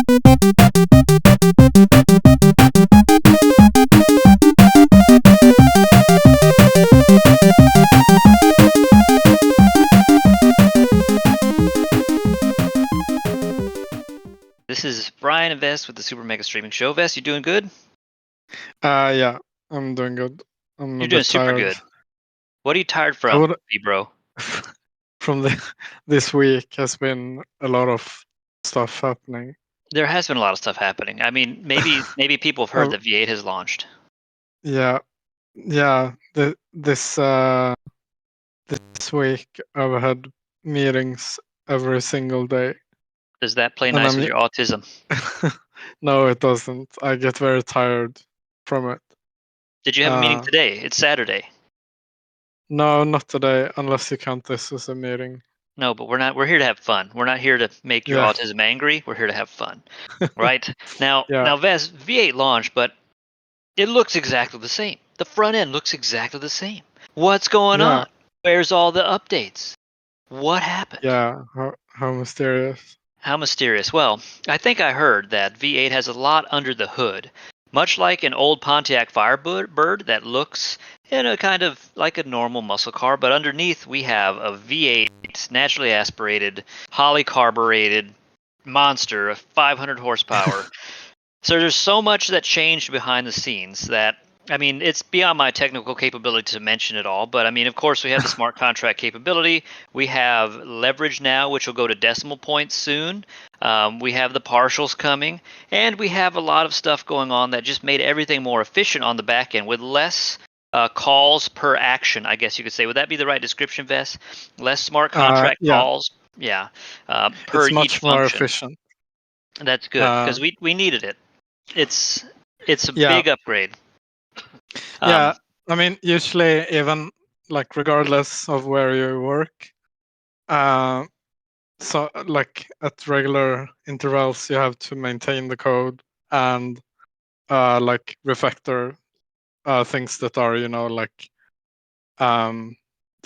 This is Brian and Vest with the Super Mega Streaming Show. Vest, you doing good? Yeah, I'm doing good. I'm You're a doing bit super tired. good. What are you tired from, bro? From this week has been a lot of stuff happening. There has been a lot of stuff happening. I mean, maybe people have heard that V8 has launched. Yeah. This week I've had meetings every single day. Does that play nice with your autism? No, it doesn't. I get very tired from it. Did you have a meeting today? It's Saturday. No, not today, unless you count this as a meeting. No, but we're not. We're here to have fun. We're not here to make your autism angry. We're here to have fun, right? Now, Vest, V8 launched, but it looks exactly the same. The front end looks exactly the same. What's going on? Where's all the updates? What happened? Yeah, how mysterious. How mysterious. Well, I think I heard that V8 has a lot under the hood. Much like an old Pontiac Firebird that looks in a kind of like a normal muscle car, but underneath we have a V8 naturally aspirated, polycarbureted monster of 500 horsepower. So there's so much that changed behind the scenes that, I mean, it's beyond my technical capability to mention it all. But I mean, of course, we have the smart contract capability. We have leverage now, which will go to decimal points soon. We have the partials coming, and we have a lot of stuff going on that just made everything more efficient on the back end with less calls per action, I guess you could say. Would that be the right description, Vess? Less smart contract calls, per it's much each more function. efficient. That's good because we needed it. It's a big upgrade. I mean, usually even like regardless of where you work, so like at regular intervals you have to maintain the code and like refactor things that are, you know, like that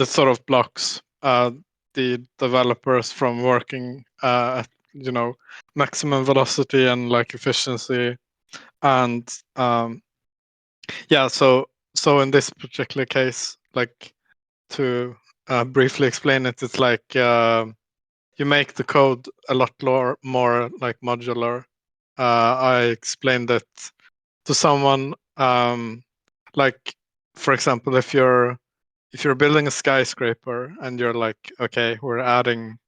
sort of blocks the developers from working at, you know, maximum velocity and like efficiency. And so in this particular case, like to briefly explain it, it's like you make the code a lot more like modular. I explained it to someone, like for example, if you're building a skyscraper and you're like, okay, we're adding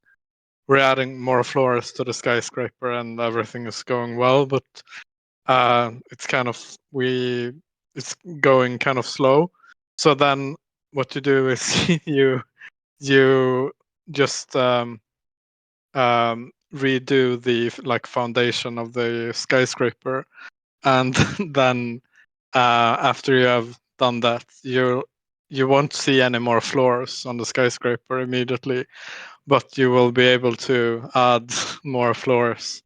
more floors to the skyscraper and everything is going well, but it's kind of it's going kind of slow. So then what you do is you just redo the like foundation of the skyscraper, and then after you have done that, you won't see any more floors on the skyscraper immediately, but you will be able to add more floors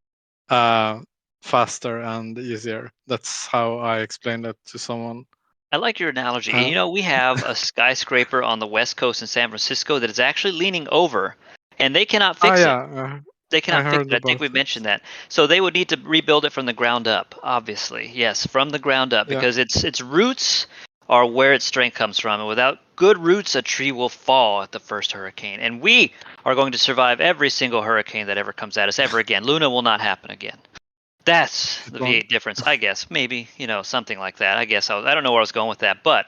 faster and easier. That's how I explained it to someone. I like your analogy. And, you know, we have a skyscraper on the West Coast in San Francisco that is actually leaning over, and they cannot fix it. They cannot fix it. I think we mentioned that. So they would need to rebuild it from the ground up, obviously. Yes, from the ground up, because its roots are where its strength comes from. And without good roots, a tree will fall at the first hurricane. And we are going to survive every single hurricane that ever comes at us ever again. Luna will not happen again. That's the V8 difference, I guess. Maybe, you know, something like that. I guess I don't know where I was going with that. But,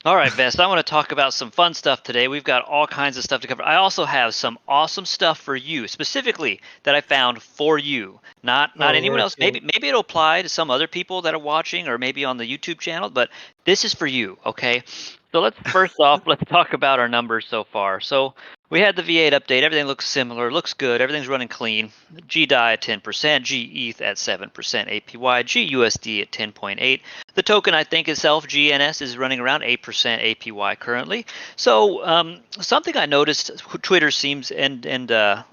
all right, Vest, I want to talk about some fun stuff today. We've got all kinds of stuff to cover. I also have some awesome stuff for you, specifically that I found for you. Not anyone else. Cool. Maybe it'll apply to some other people that are watching or maybe on the YouTube channel, but this is for you, okay? So let's talk about our numbers so far. So we had the V8 update. Everything looks similar, looks good. Everything's running clean. GDAI at 10%, GETH at 7% APY, GUSD at 10.8. The token, I think itself, GNS, is running around 8% APY currently. So something I noticed, Twitter seems, and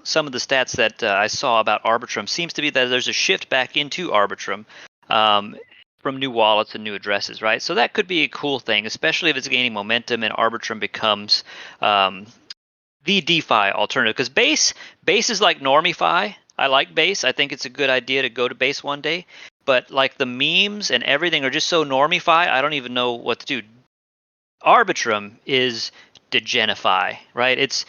some of the stats that I saw about Arbitrum seems to be that there's a shift back into Arbitrum. From new wallets and new addresses, right? So that could be a cool thing, especially if it's gaining momentum and Arbitrum becomes the DeFi alternative. Because Base is like NormieFi. I like base. I think it's a good idea to go to base one day. But like the memes and everything are just so normify, I don't even know what to do. Arbitrum is degenify, right? It's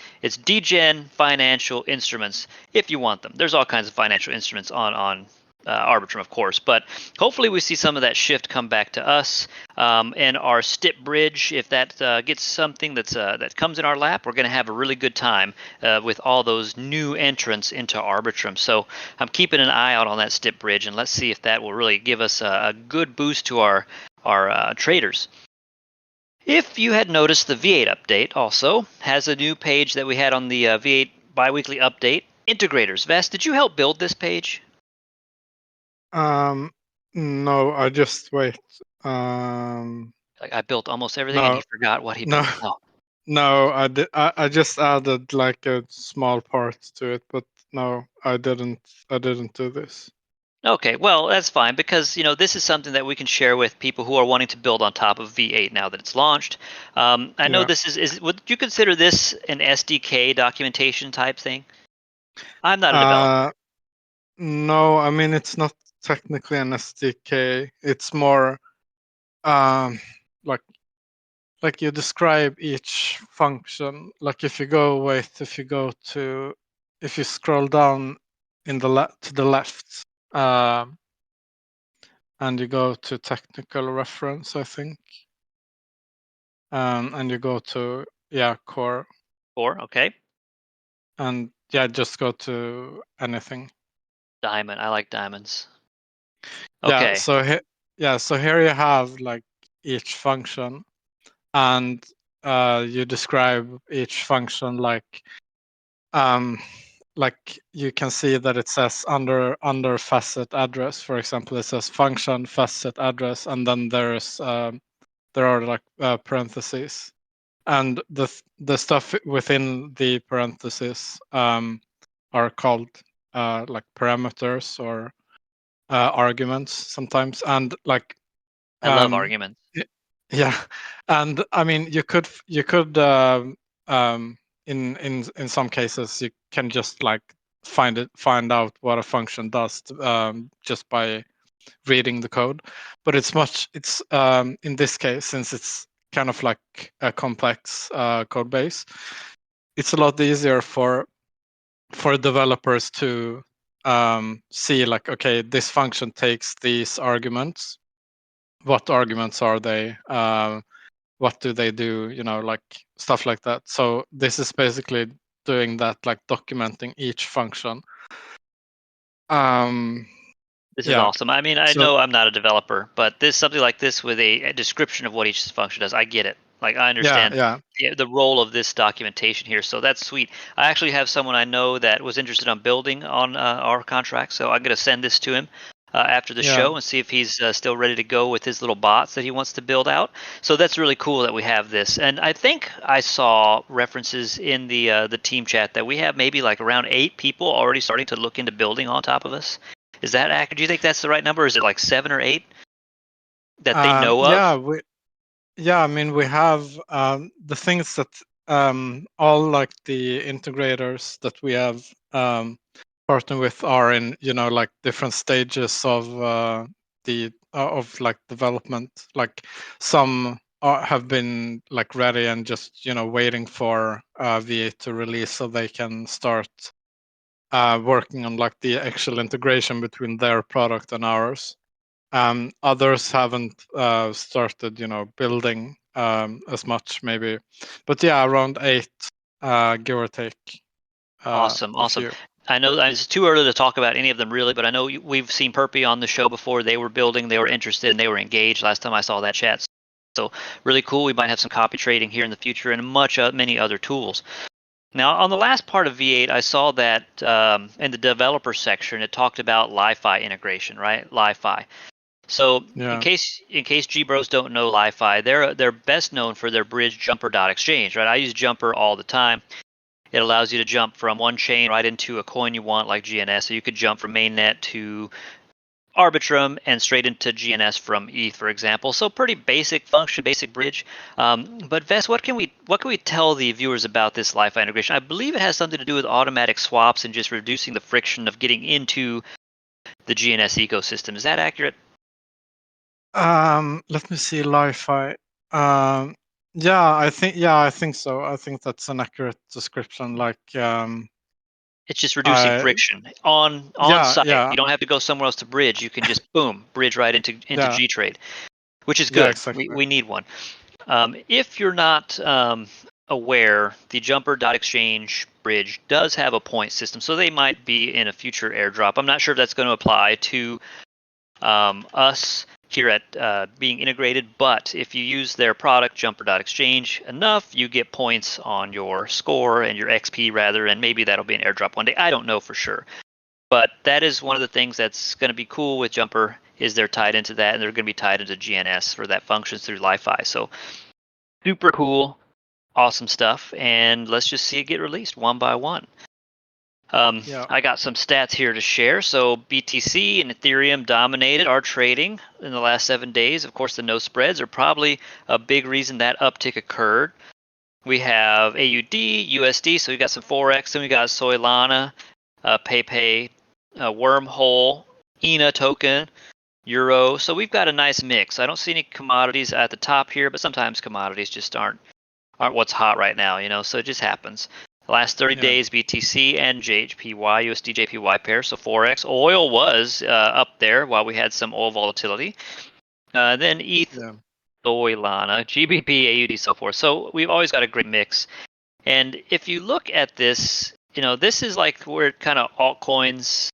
degen financial instruments if you want them. There's all kinds of financial instruments on Arbitrum, of course, but hopefully we see some of that shift come back to us. And our STIP bridge, if that gets something that comes in our lap, we're going to have a really good time with all those new entrants into Arbitrum. So I'm keeping an eye out on that STIP bridge, and let's see if that will really give us a good boost to our traders. If you had noticed, the V8 update also has a new page that we had on the V8 biweekly update. Integrators. Vest, did you help build this page? No, I just wait. Like I built almost everything, and he forgot what he built. No, I did. I just added like a small part to it, but no, I didn't do this. Okay, well, that's fine because, this is something that we can share with people who are wanting to build on top of V8 now that it's launched. I know this is would you consider this an SDK documentation type thing? I'm not a developer. No, I mean, it's not technically an SDK. It's more like you describe each function. Like if you scroll down to the left, and you go to technical reference, I think, and you go to core. Core, okay. And just go to anything. Diamond, I like diamonds. Okay. So here you have like each function, and you describe each function like you can see that it says under facet address, for example, it says function facet address, and then there are like parentheses, and the stuff within the parentheses are called like parameters or arguments sometimes, and like I love arguments. Yeah, and I mean you could in some cases you can just like find out what a function does just by reading the code, but it's in this case, since it's kind of like a complex code base, it's a lot easier for developers to see like, okay, this function takes these arguments. What arguments are they? What do they do? Like stuff like that. So this is basically doing that, like documenting each function. This is awesome. I mean, I know I'm not a developer, but something like this with a description of what each function does, I get it. Like I understand the role of this documentation here, so that's sweet. I actually have someone I know that was interested on building on our contract, so I'm going to send this to him after the show and see if he's still ready to go with his little bots that he wants to build out. So that's really cool that we have this, and I think I saw references in the team chat that we have maybe like around 8 people already starting to look into building on top of us. Is that accurate? Do you think that's the right number? Or is it like 7 or 8 that they know of? I mean, we have the things that all like the integrators that we have partnered with are in, like different stages of like development. Like some have been like ready and just waiting for V8 to release so they can start working on like the actual integration between their product and ours. Others haven't started, building as much maybe, but around 8, give or take. Awesome. I know it's too early to talk about any of them really, but I know we've seen Perpy on the show before. They were building, they were interested, and they were engaged last time I saw that chat. So really cool. We might have some copy trading here in the future and many other tools. Now, on the last part of V8, I saw that in the developer section, it talked about Li-Fi integration, right? Li-Fi. So in case G-Bros don't know Li-Fi, they're best known for their bridge jumper.exchange, right? I use Jumper all the time. It allows you to jump from one chain right into a coin you want, like GNS. So you could jump from mainnet to Arbitrum and straight into GNS from ETH, for example. So pretty basic function, basic bridge. But Vess, what can we tell the viewers about this Li-Fi integration? I believe it has something to do with automatic swaps and just reducing the friction of getting into the GNS ecosystem. Is that accurate? Let me see Li-Fi. Yeah, I think so. I think that's an accurate description. Like, it's just reducing friction on site. Yeah. You don't have to go somewhere else to bridge. You can just boom, bridge right into gTrade, which is good. Exactly. We need one. If you're not aware, the Jumper.exchange bridge does have a point system, so they might be in a future airdrop. I'm not sure if that's going to apply to us here at being integrated, but if you use their product, Jumper.exchange, enough, you get points on your score and your XP rather, and maybe that'll be an airdrop one day. I don't know for sure. But that is one of the things that's going to be cool with Jumper is they're tied into that, and they're going to be tied into GNS for that functions through Li-Fi. So super cool, awesome stuff, and let's just see it get released one by one. I got some stats here to share. So BTC and Ethereum dominated our trading in the last 7 days. Of course, the no spreads are probably a big reason that uptick occurred. We have AUD, USD, so we got some Forex, and we got Solana, PayPay, Wormhole, ENA token, Euro. So we've got a nice mix. I don't see any commodities at the top here, but sometimes commodities just aren't what's hot right now, so it just happens. The last 30 days, BTC and JPY, USD JPY pair, so Forex. Oil was up there while we had some oil volatility. Then ETH, Solana, GBP, AUD, so forth. So we've always got a great mix. And if you look at this, this is like where kind of altcoins,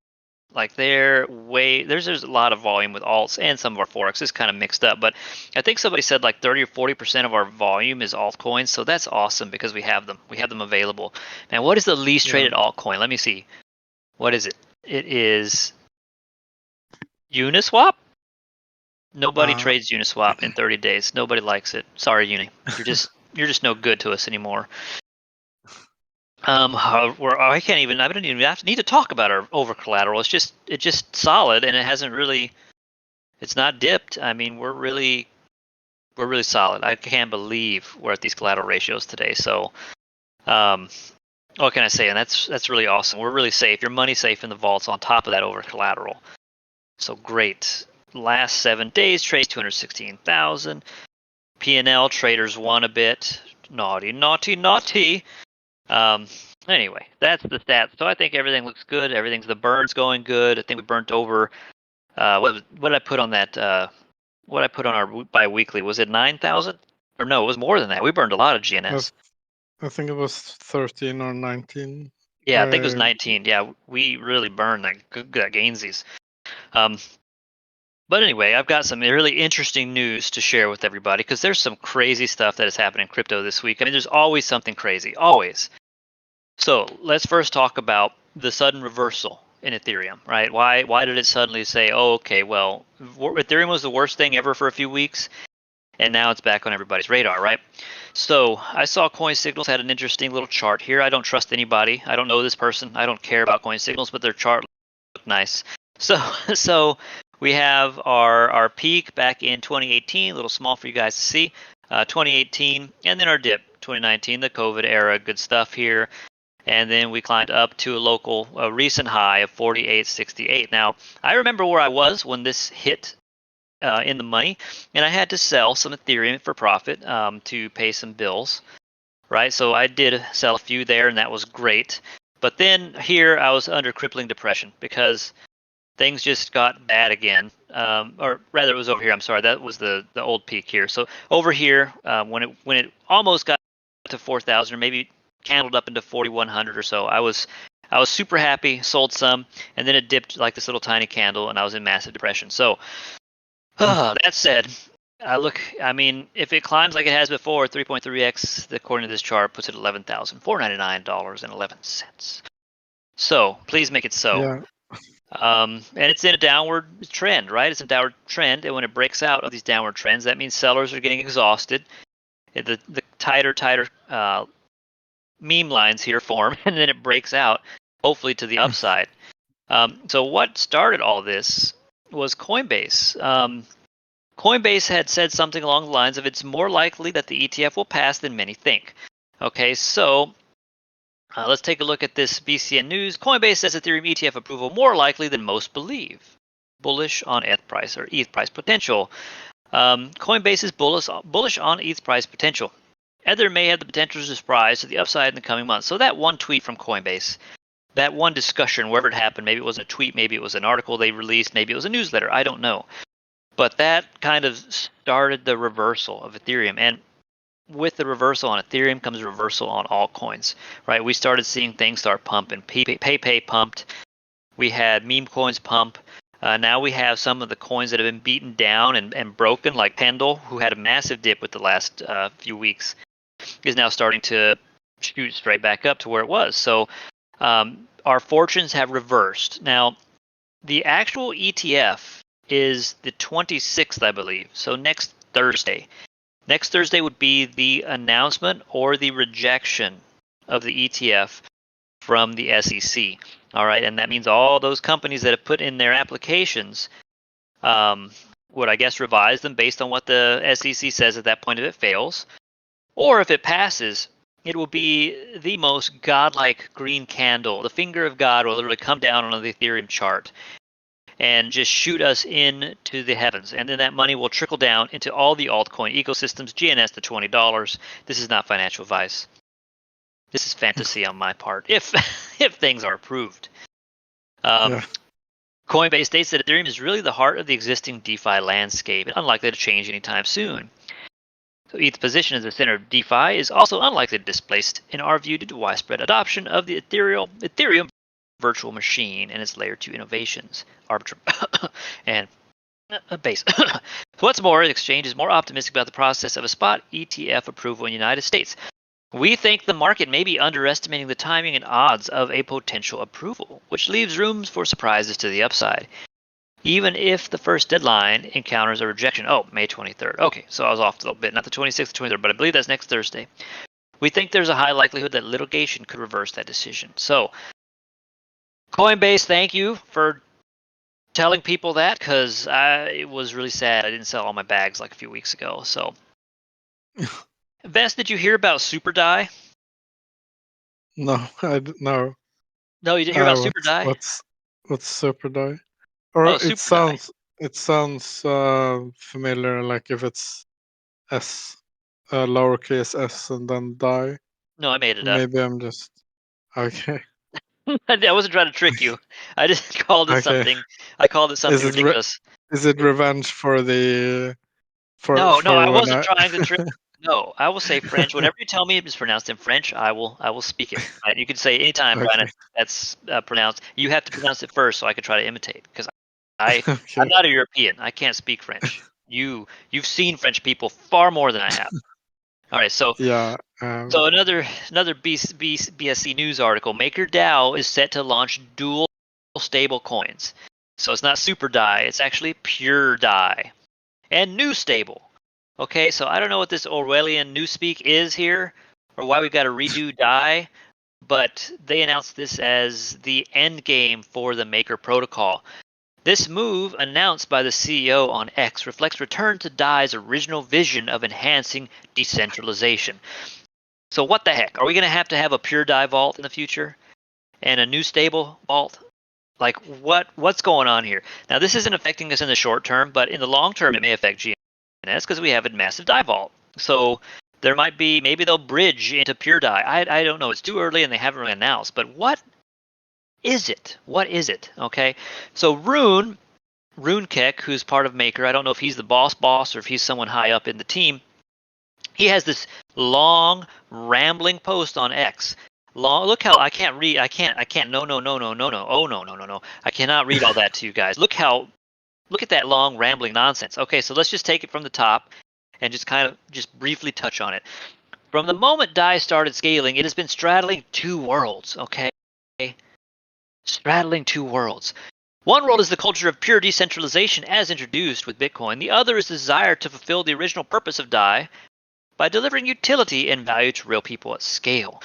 like there's a lot of volume with alts and some of our Forex is kind of mixed up. But I think somebody said like 30 or 40% of our volume is altcoins. So that's awesome because we have them. We have them available. Now, what is the least traded altcoin? Let me see. What is it? It is Uniswap. Nobody trades Uniswap in 30 days. Nobody likes it. Sorry, Uni. You're just no good to us anymore. I can't even. I don't even need to talk about our over collateral. It's just solid, and it hasn't really. It's not dipped. I mean, we're really solid. I can't believe we're at these collateral ratios today. So, what can I say? And that's really awesome. We're really safe. Your money's safe in the vaults on top of that over collateral. So great. Last 7 days, trades 216,000. P&L traders won a bit. Naughty. Anyway, that's the stats. So I think everything looks good. The burn's going good. I think we burnt over. What did I put on that? What I put on our bi-weekly? Was it 9,000? Or no, it was more than that. We burned a lot of GNS. I think it was 13 or 19. Yeah, I think it was 19. Yeah, we really burned that Gainsies. But anyway, I've got some really interesting news to share with everybody because there's some crazy stuff that has happened in crypto this week. I mean, there's always something crazy, always. So let's first talk about the sudden reversal in Ethereum, right? Why did it suddenly say, oh, okay, well, Ethereum was the worst thing ever for a few weeks, and now it's back on everybody's radar, right? So I saw Coin Signals had an interesting little chart here. I don't trust anybody. I don't know this person. I don't care about Coin Signals, but their chart looked nice. So we have our peak back in 2018, a little small for you guys to see, 2018, and then our dip, 2019, the COVID era, good stuff here. And then we climbed up to a recent high of 48.68. Now, I remember where I was when this hit in the money, and I had to sell some Ethereum for profit to pay some bills, right? So I did sell a few there, and that was great. But then here I was under crippling depression because things just got bad again. Or rather, it was over here. I'm sorry, that was the old peak here. So over here, when it almost got to 4,000 or maybe candled up into 4,100 or so, I was super happy, sold some, and then it dipped like this little tiny candle, and I was in massive depression. So that said, I mean, if it climbs like it has before, 3.3x, according to this chart, puts it at $11,499.11. So please make it so. Yeah. And it's in a downward trend, right? It's a downward trend, and when it breaks out of these downward trends, that means sellers are getting exhausted. The tighter meme lines here form, and then it breaks out, hopefully to the upside. So what started all this was Coinbase. Coinbase had said something along the lines of it's more likely that the ETF will pass than many think. Okay, so let's take a look at this BCN news. Coinbase says Ethereum ETF approval more likely than most believe. Bullish on ETH price or ETH price potential. Coinbase is bullish on ETH price potential. Ether may have the potential to surprise to the upside in the coming months. So that one tweet from Coinbase, that one discussion, wherever it happened, maybe it was a tweet, maybe it was an article they released, maybe it was a newsletter, I don't know. But that kind of started the reversal of Ethereum. And with the reversal on Ethereum comes reversal on altcoins, right? We started seeing things start pumping. PayPay pumped. We had meme coins pump. Now we have some of the coins that have been beaten down and broken, like Pendle, who had a massive dip with the last few weeks, is now starting to shoot straight back up to where it was. So our fortunes have reversed. Now, the actual ETF is the 26th, I believe. So next Thursday. Next Thursday would be the announcement or the rejection of the ETF from the SEC. All right, and that means all those companies that have put in their applications would, I guess, revise them based on what the SEC says at that point if it fails. Or if it passes, it will be the most godlike green candle. The finger of God will literally come down on the Ethereum chart and just shoot us into the heavens. And then that money will trickle down into all the altcoin ecosystems, GNS to $20. This is not financial advice. This is fantasy on my part, if things are approved. Coinbase states that Ethereum is really the heart of the existing DeFi landscape and unlikely to change anytime soon. So ETH's position as the center of DeFi is also unlikely to be displaced, in our view, due to widespread adoption of the Ethereum virtual machine and its layer 2 innovations, Arbitrum and Base. What's more, the exchange is more optimistic about the process of a spot ETF approval in the United States. We think the market may be underestimating the timing and odds of a potential approval, which leaves room for surprises to the upside. Even if the first deadline encounters a rejection. Oh, May 23rd. Okay, so I was off a little bit. Not the 26th, the 23rd, but I believe that's next Thursday. We think there's a high likelihood that litigation could reverse that decision. So, Coinbase, thank you for telling people that, because it was really sad. I didn't sell all my bags like a few weeks ago. So, Vest, did you hear about SuperDie? No, no. No, you didn't hear about SuperDie? What's SuperDie? Or it sounds familiar, like if it's S, lowercase s and then die. No, I made it up. Maybe I'm just okay. I wasn't trying to trick you. I just called it something. I called it something ridiculous. Is it revenge for the? No, I wasn't trying to trick. No, I will say French. Whatever you tell me is pronounced in French, I will speak it. Right? You can say anytime, Brian, that's pronounced. You have to pronounce it first, so I can try to imitate. Because I'm not a European. I can't speak French. You've seen French people far more than I have. All right, so yeah. So another BSC news article. MakerDAO is set to launch dual stable coins. So it's not SuperDie, it's actually PureDie. And new stable. Okay, so I don't know what this Orwellian newspeak is here, or why we've got to redo DAI, but they announced this as the end game for the Maker protocol. This move, announced by the CEO on X, reflects return to DAI's original vision of enhancing decentralization. So what the heck? Are we going to have a PureDie vault in the future? And a new stable vault? Like, what's going on here? Now, this isn't affecting us in the short term, but in the long term, it may affect GNS because we have a massive DAI vault. So there might be, maybe they'll bridge into PureDie. I don't know. It's too early and they haven't really announced. But what is it? What is it? Okay. So RuneKek, who's part of Maker, I don't know if he's the boss or if he's someone high up in the team. He has this long, rambling post on X. Look how I can't read. I can't. No. Oh no. I cannot read all that to you guys. Look at that long, rambling nonsense. Okay, so let's just take it from the top and just briefly touch on it. From the moment DAI started scaling, it has been straddling two worlds. Okay, straddling two worlds. One world is the culture of pure decentralization as introduced with Bitcoin. The other is the desire to fulfill the original purpose of DAI by delivering utility and value to real people at scale.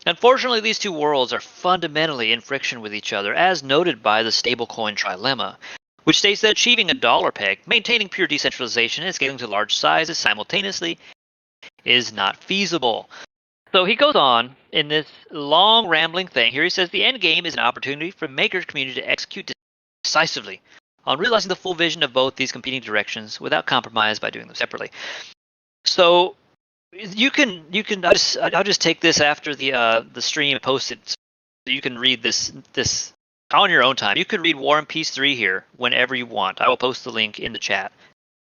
Unfortunately, these two worlds are fundamentally in friction with each other, as noted by the stablecoin trilemma. which states that achieving a dollar peg, maintaining pure decentralization, and scaling to large sizes simultaneously is not feasible. So he goes on in this long rambling thing. Here he says the end game is an opportunity for the maker community to execute decisively on realizing the full vision of both these competing directions without compromise by doing them separately. So you can I'll just take this after the stream and post it so you can read this on your own time. You can read War and Peace 3 here whenever you want. I will post the link in the chat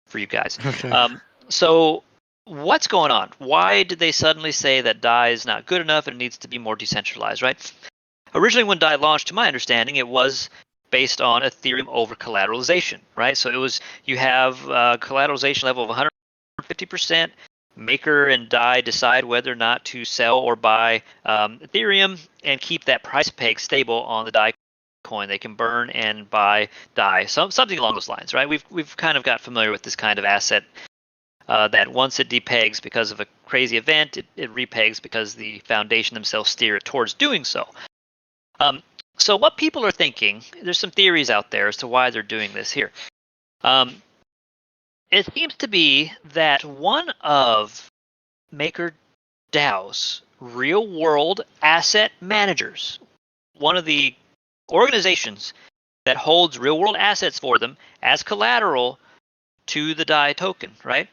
for you guys. Okay. So what's going on? Why did they suddenly say that DAI is not good enough and it needs to be more decentralized, right? Originally when DAI launched, to my understanding, it was based on Ethereum over collateralization, right? So it was, you have a collateralization level of 150%. Maker and DAI decide whether or not to sell or buy Ethereum and keep that price peg stable on the DAI coin. They can burn and buy DAI, something along those lines, right? We've kind of got familiar with this kind of asset that once it depegs because of a crazy event, it repegs because the foundation themselves steer it towards doing so. So what people are thinking, there's some theories out there as to why they're doing this here. It seems to be that one of MakerDAO's real-world asset managers, one of the organizations that holds real-world assets for them as collateral to the DAI token, right?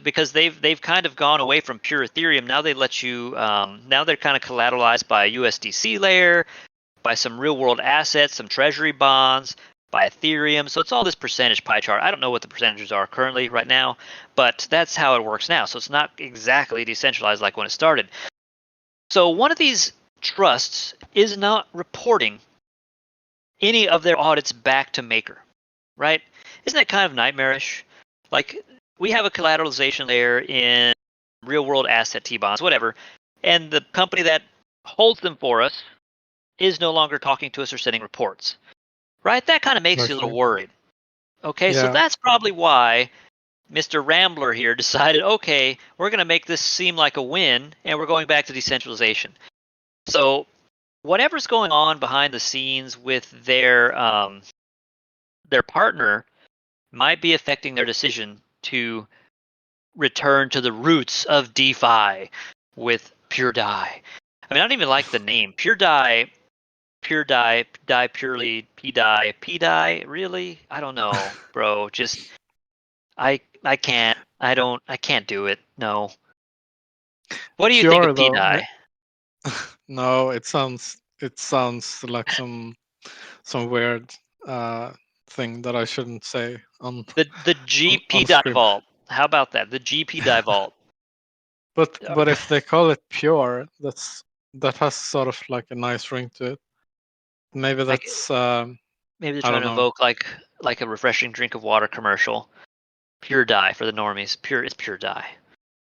Because they've kind of gone away from pure Ethereum. Now they let you. Now they're kind of collateralized by a USDC layer, by some real-world assets, some treasury bonds, by Ethereum. So it's all this percentage pie chart. I don't know what the percentages are currently right now, but that's how it works now. So it's not exactly decentralized like when it started. So one of these trusts is not reporting any of their audits back to Maker, right? Isn't that kind of nightmarish? Like, we have a collateralization layer in real-world asset T-bonds, whatever, and the company that holds them for us is no longer talking to us or sending reports, right? That kind of makes you a little worried. Okay, so that's probably why Mr. Rambler here decided, okay, we're going to make this seem like a win, and we're going back to decentralization. So whatever's going on behind the scenes with their partner might be affecting their decision to return to the roots of DeFi with Pure DAI. I mean, I don't even like the name. Pure DAI, DAI purely, P-DAI, really? I don't know, bro. Just, I can't do it. No. What do you think of P-DAI? No, it sounds like some weird thing that I shouldn't say on the GP DAI vault. How about that? The GP DAI vault. But if they call it pure, that has sort of like a nice ring to it. Maybe that's maybe they're trying to evoke like a refreshing drink of water commercial. Pure DAI for the normies. It's pure DAI.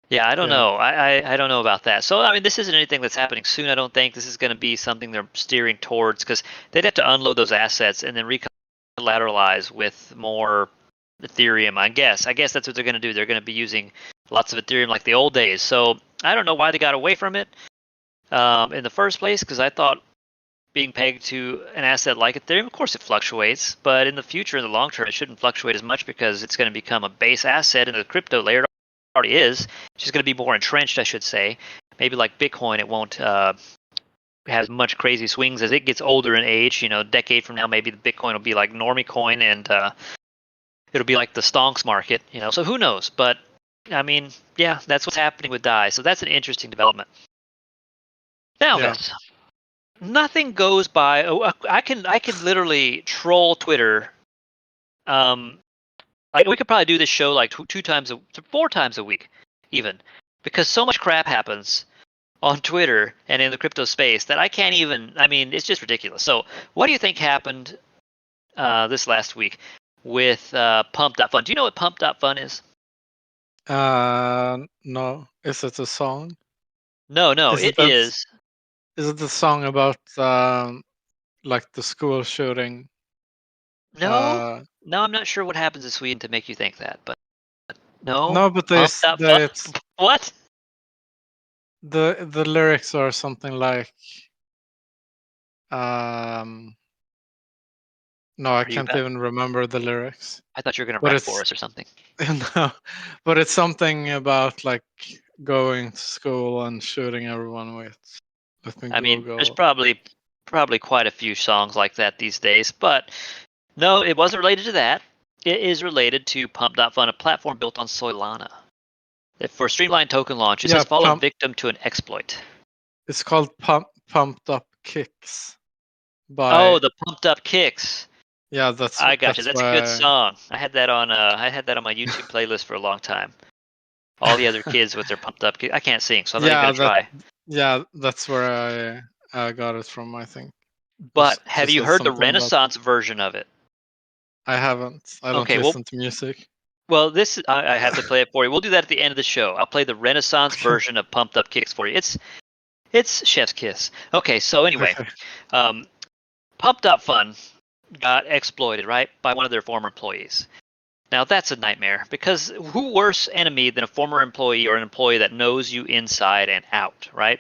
Yeah, I don't know. I don't know about that. So I mean, this isn't anything that's happening soon. I don't think this is going to be something they're steering towards, because they'd have to unload those assets and then recollateralize with more Ethereum. I guess that's what they're going to do. They're going to be using lots of Ethereum like the old days. So I don't know why they got away from it in the first place, because I thought being pegged to an asset like Ethereum, of course it fluctuates, but in the future, in the long term, it shouldn't fluctuate as much, because it's going to become a base asset in the crypto layer. It already is. It's just going to be more entrenched, I should say. Maybe like Bitcoin, it won't have much crazy swings as it gets older in age. You know, a decade from now, maybe the Bitcoin will be like normie coin, and it'll be like the stonks market. You know, so who knows? But I mean, yeah, that's what's happening with DAI. So that's an interesting development. Now, Vince, nothing goes by. Oh, I can literally troll Twitter. Like, we could probably do this show like 4 times a week, even, because so much crap happens on Twitter and in the crypto space that I can't even. I mean, it's just ridiculous. So, what do you think happened this last week with pump.fun? Do you know what pump.fun is? No. Is it a song? No, it is. Is it the song about like the school shooting? No, I'm not sure what happens in Sweden to make you think that, but no. No, but it's what? The lyrics are something like No, I can't even remember the lyrics. I thought you were going to rap for us or something. No, but it's something about like going to school and shooting everyone with. I mean, there's probably quite a few songs like that these days, but no, it wasn't related to that. It is related to pump.fun, a platform built on Solana. For streamlined token launches, has fallen victim to an exploit. It's called Pumped Up Kicks. Oh, the Pumped Up Kicks. Yeah, that's. I got you. That's a good song. I had that on. I had that on my YouTube playlist for a long time. All the other kids with their Pumped Up Kicks. I can't sing, so I'm not even gonna try. Yeah, that's where I got it from. I think. But have you heard the Renaissance version of it? I haven't. I don't listen to music. Well, I have to play it for you. We'll do that at the end of the show. I'll play the Renaissance version of Pumped Up Kicks for you. It's chef's kiss. Okay, so anyway, Pump.fun got exploited, right, by one of their former employees. Now that's a nightmare, because who worse enemy than a former employee or an employee that knows you inside and out, right?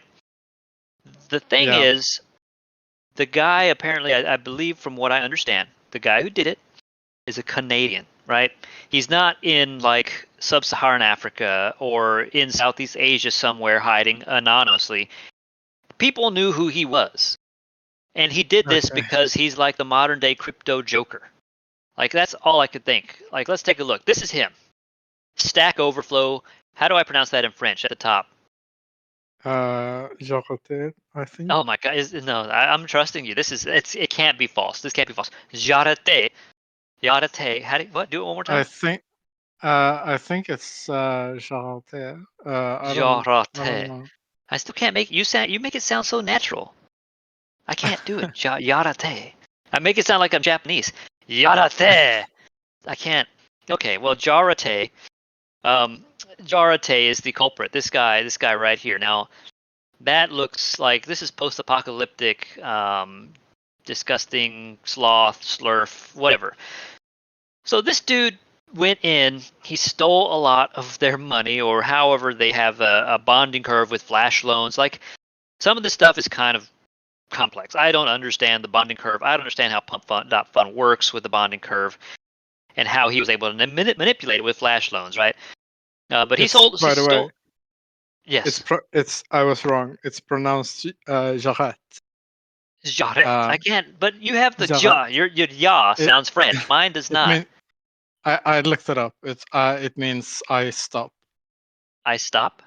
The thing is, the guy apparently, I believe from what I understand, the guy who did it is a Canadian, right? He's not in like sub-Saharan Africa or in Southeast Asia somewhere hiding anonymously. People knew who he was. And he did this because he's like the modern day crypto Joker. Like, that's all I could think. Like, let's take a look. This is him. Stack Overflow. How do I pronounce that in French at the top? Jarate, I think. Oh my God! I'm trusting you. It can't be false. This can't be false. Jarate. Jarate. Do it one more time. I think it's Jarate. Jarate. I still can't make you make it sound so natural. I can't do it. Yarate. I make it sound like I'm Japanese. Yarate. I can't. Okay, well, Jarate. Jarate is the culprit. This guy right here. Now, that looks like this is post-apocalyptic, disgusting sloth, slurf, whatever. So this dude went in. He stole a lot of their money, or however they have a bonding curve with flash loans. Like, some of this stuff is kind of complex. I don't understand the bonding curve. I don't understand how pump.fun works with the bonding curve and how he was able to manipulate it with flash loans, right? But he sold. By the way, yes, I was wrong. It's pronounced Jarret. Jarret. I can't. But you have the ja. Your ya sounds French. Mine does not. I looked it up. It means I stop. I stop.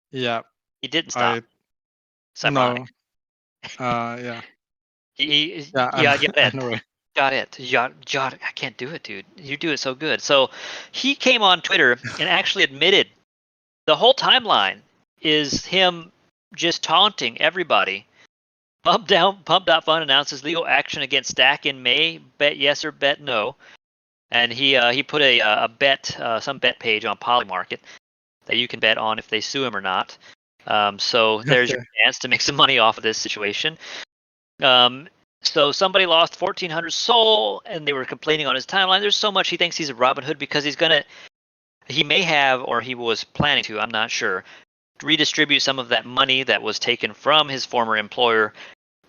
Yeah. He didn't stop. No. Yeah. Anyway. Got it. I can't do it, dude. You do it so good. So he came on Twitter and actually admitted the whole timeline is him just taunting everybody. Pump.fun announces legal action against Stack in May. Bet yes or bet no. And he put a bet, some bet page on Polymarket that you can bet on if they sue him or not. So there's your chance to make some money off of this situation. So somebody lost 1,400 Sol, and they were complaining on his timeline. There's so much he thinks he's a Robin Hood because he may have, or he was planning to, I'm not sure, redistribute some of that money that was taken from his former employer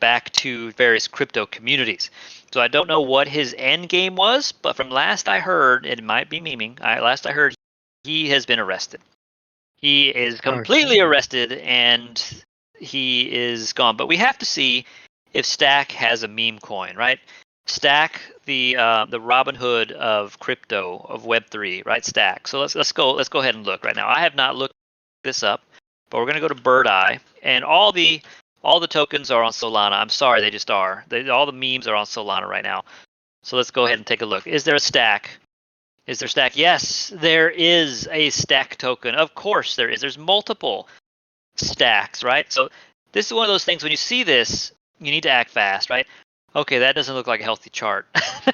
back to various crypto communities. So I don't know what his end game was, but from last I heard, it might be memeing. Last I heard, he has been arrested. He is completely arrested, and he is gone. But we have to see if Stack has a meme coin, right? Stack, the Robin Hood of crypto, of Web3, right? Stack. So let's go ahead and look right now. I have not looked this up, but we're gonna go to Bird Eye, and all the tokens are on Solana. I'm sorry, they just are. All the memes are on Solana right now. So let's go ahead and take a look. Is there a Stack? Is there Stack? Yes, there is a Stack token. Of course there is. There's multiple stacks, right? So this is one of those things, when you see this, you need to act fast, right? Okay, that doesn't look like a healthy chart.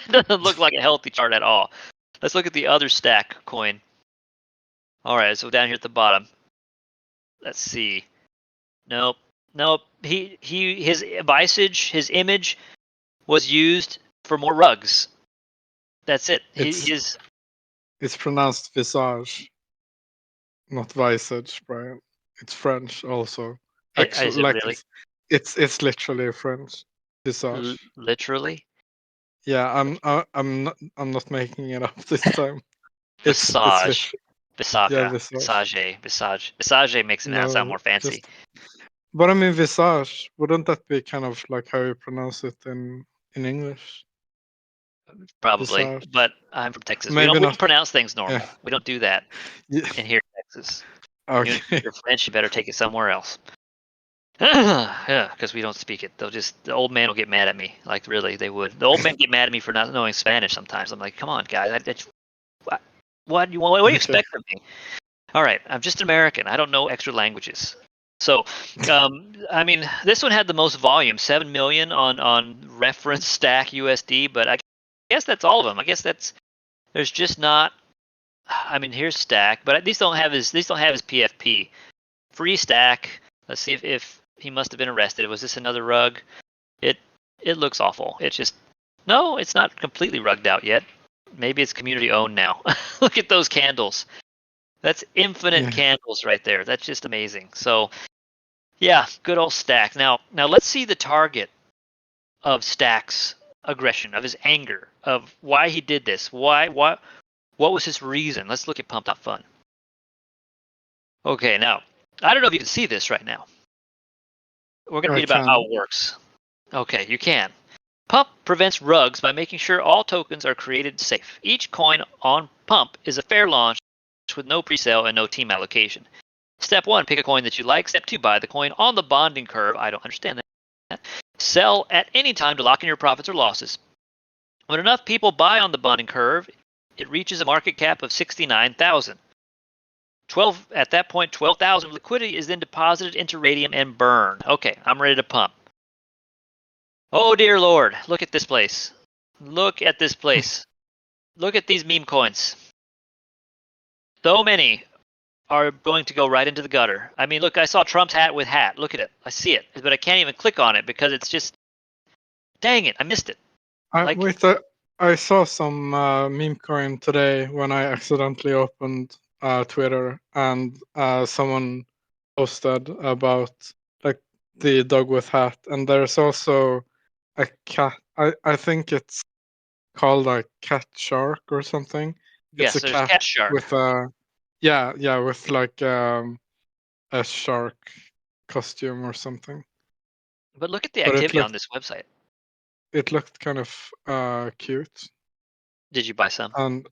That doesn't look like a healthy chart at all. Let's look at the other Stack coin. All right, so down here at the bottom. Let's see. Nope. His visage, his image was used for more rugs. That's it. It's pronounced visage, not visage, Brian. It's French also. Actually, is it really? It's literally French. Visage. Literally? Yeah, I'm not making it up this time. Visage. Yeah, Visage makes it sound more fancy. But I mean, visage, wouldn't that be kind of like how you pronounce it in English? Probably, visage. But I'm from Texas. Maybe we don't pronounce things normal. Yeah. We don't do that in here in Texas. Okay. You're French, you better take it somewhere else. Yeah, because we don't speak it. The old man will get mad at me. Like, really, they would. The old men get mad at me for not knowing Spanish sometimes. I'm like, come on, guys. What do you expect from me? All right, I'm just an American. I don't know extra languages. So, I mean, this one had the most volume, 7 million on reference stack USD, but I guess that's all of them. I guess there's just not. I mean, here's stack, but these don't have his PFP. Free stack. Let's see if he must have been arrested. Was this another rug? It looks awful. It's just no, it's not completely rugged out yet. Maybe it's community owned now. Look at those candles. That's infinite candles right there. That's just amazing. So, yeah, good old Stack. Now let's see the target of Stack's aggression, of his anger, of why he did this. What was his reason? Let's look at pump.fun. Okay, now, I don't know if you can see this right now. We're going to read about how it works. Okay, you can. Pump prevents rugs by making sure all tokens are created safe. Each coin on Pump is a fair launch with no pre-sale and no team allocation. Step 1, pick a coin that you like. Step 2, buy the coin on the bonding curve. I don't understand that. Sell at any time to lock in your profits or losses. When enough people buy on the bonding curve, it reaches a market cap of 69,000. At that point, 12,000 liquidity is then deposited into Radium and burned. Okay, I'm ready to pump. Oh dear Lord, look at this place. Look at this place. Look at these meme coins. So many are going to go right into the gutter. I mean, look, I saw Trump's hat with hat. Look at it. I see it, but I can't even click on it because it's just, dang it, I missed it. I saw some meme coin today when I accidentally opened Twitter, and someone posted about like the dog with hat, and there's also a cat. I think it's called a cat shark or something. Yes, it's a cat shark with a with like a shark costume or something. But look at the activity on this website. It looked kind of cute. Did you buy some? And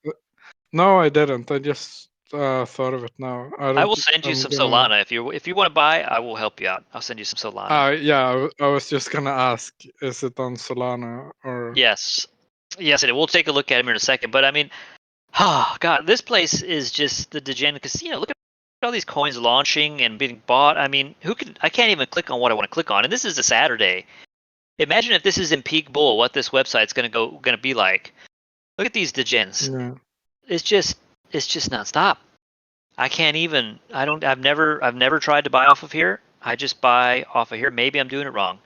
no, I didn't. I just thought of it now. I will send you some Solana if you want to buy. I will help you out. I'll send you some Solana. Yeah, I was just gonna ask, is it on Solana or? Yes, we'll take a look at him in a second. But I mean, oh God, this place is just the degen casino. Look at all these coins launching and being bought. I mean, I can't even click on what I want to click on. And this is a Saturday. Imagine if this is in peak bull, what this website's gonna be like. Look at these degens. Yeah. It's just nonstop. I can't even. I've never tried to buy off of here. I just buy off of here. Maybe I'm doing it wrong.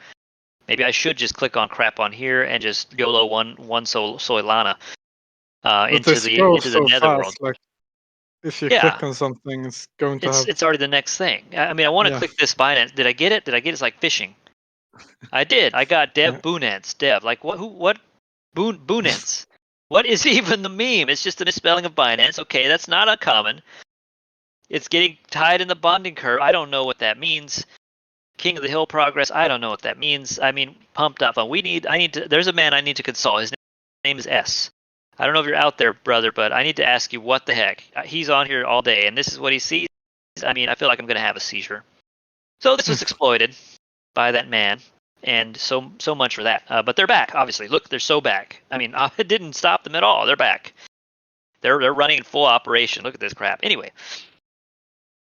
Maybe I should just click on crap on here and just YOLO one Solana into the netherworld. Like, if you click on something, it's going to have. It's already the next thing. I mean, I want to click this Binance. Did I get it? It's like fishing. I did. I got Dev Boonance. Dev. Like what? Boonance. What is even the meme? It's just a misspelling of Binance. Okay, that's not uncommon. It's getting tied in the bonding curve. I don't know what that means. King of the Hill progress. I don't know what that means. I mean, pump.fun. There's a man I need to consult. His name is S. I don't know if you're out there, brother, but I need to ask you what the heck. He's on here all day, and this is what he sees. I mean, I feel like I'm going to have a seizure. So this was exploited by that man, and so much for that. But they're back, obviously. Look, they're so back. I mean, it didn't stop them at all. They're back. They're running in full operation. Look at this crap. Anyway,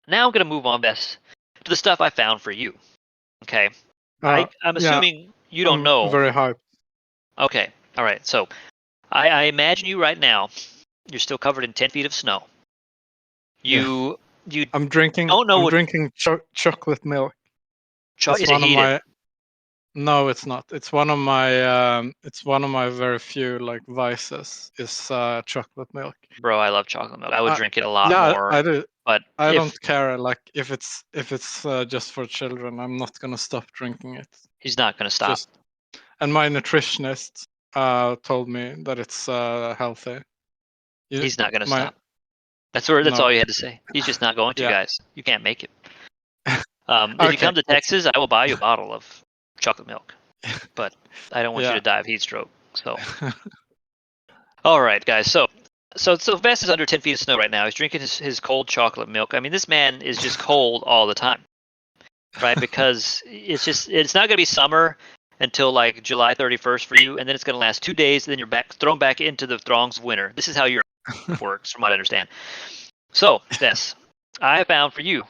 now I'm going to move on, Bess, to the stuff I found for you. Okay. I'm assuming you don't know. Very hyped. Okay. All right. So I imagine you right now. You're still covered in 10 feet of snow. I'm drinking. Drinking chocolate milk. Is it heated? No, it's not. It's one of my very few like vices is chocolate milk. Bro, I love chocolate milk. I would drink it a lot more. I do. But I don't care. Like if it's just for children, I'm not gonna stop drinking it. He's not gonna stop. And my nutritionist told me that it's healthy. He's not going to stop. That's all you had to say. He's just not going to, guys. You can't make it. If you come to Texas, I will buy you a bottle of chocolate milk, but I don't want you to die of heat stroke. So, all right, guys. So Vest is under 10 feet of snow right now. He's drinking his cold chocolate milk. I mean, this man is just cold all the time, right? Because it's not going to be summer until like July 31st for you, and then it's going to last 2 days, and then you're thrown back into the throngs of winter. This is how your works, from what I understand. So, Vest, I have found for you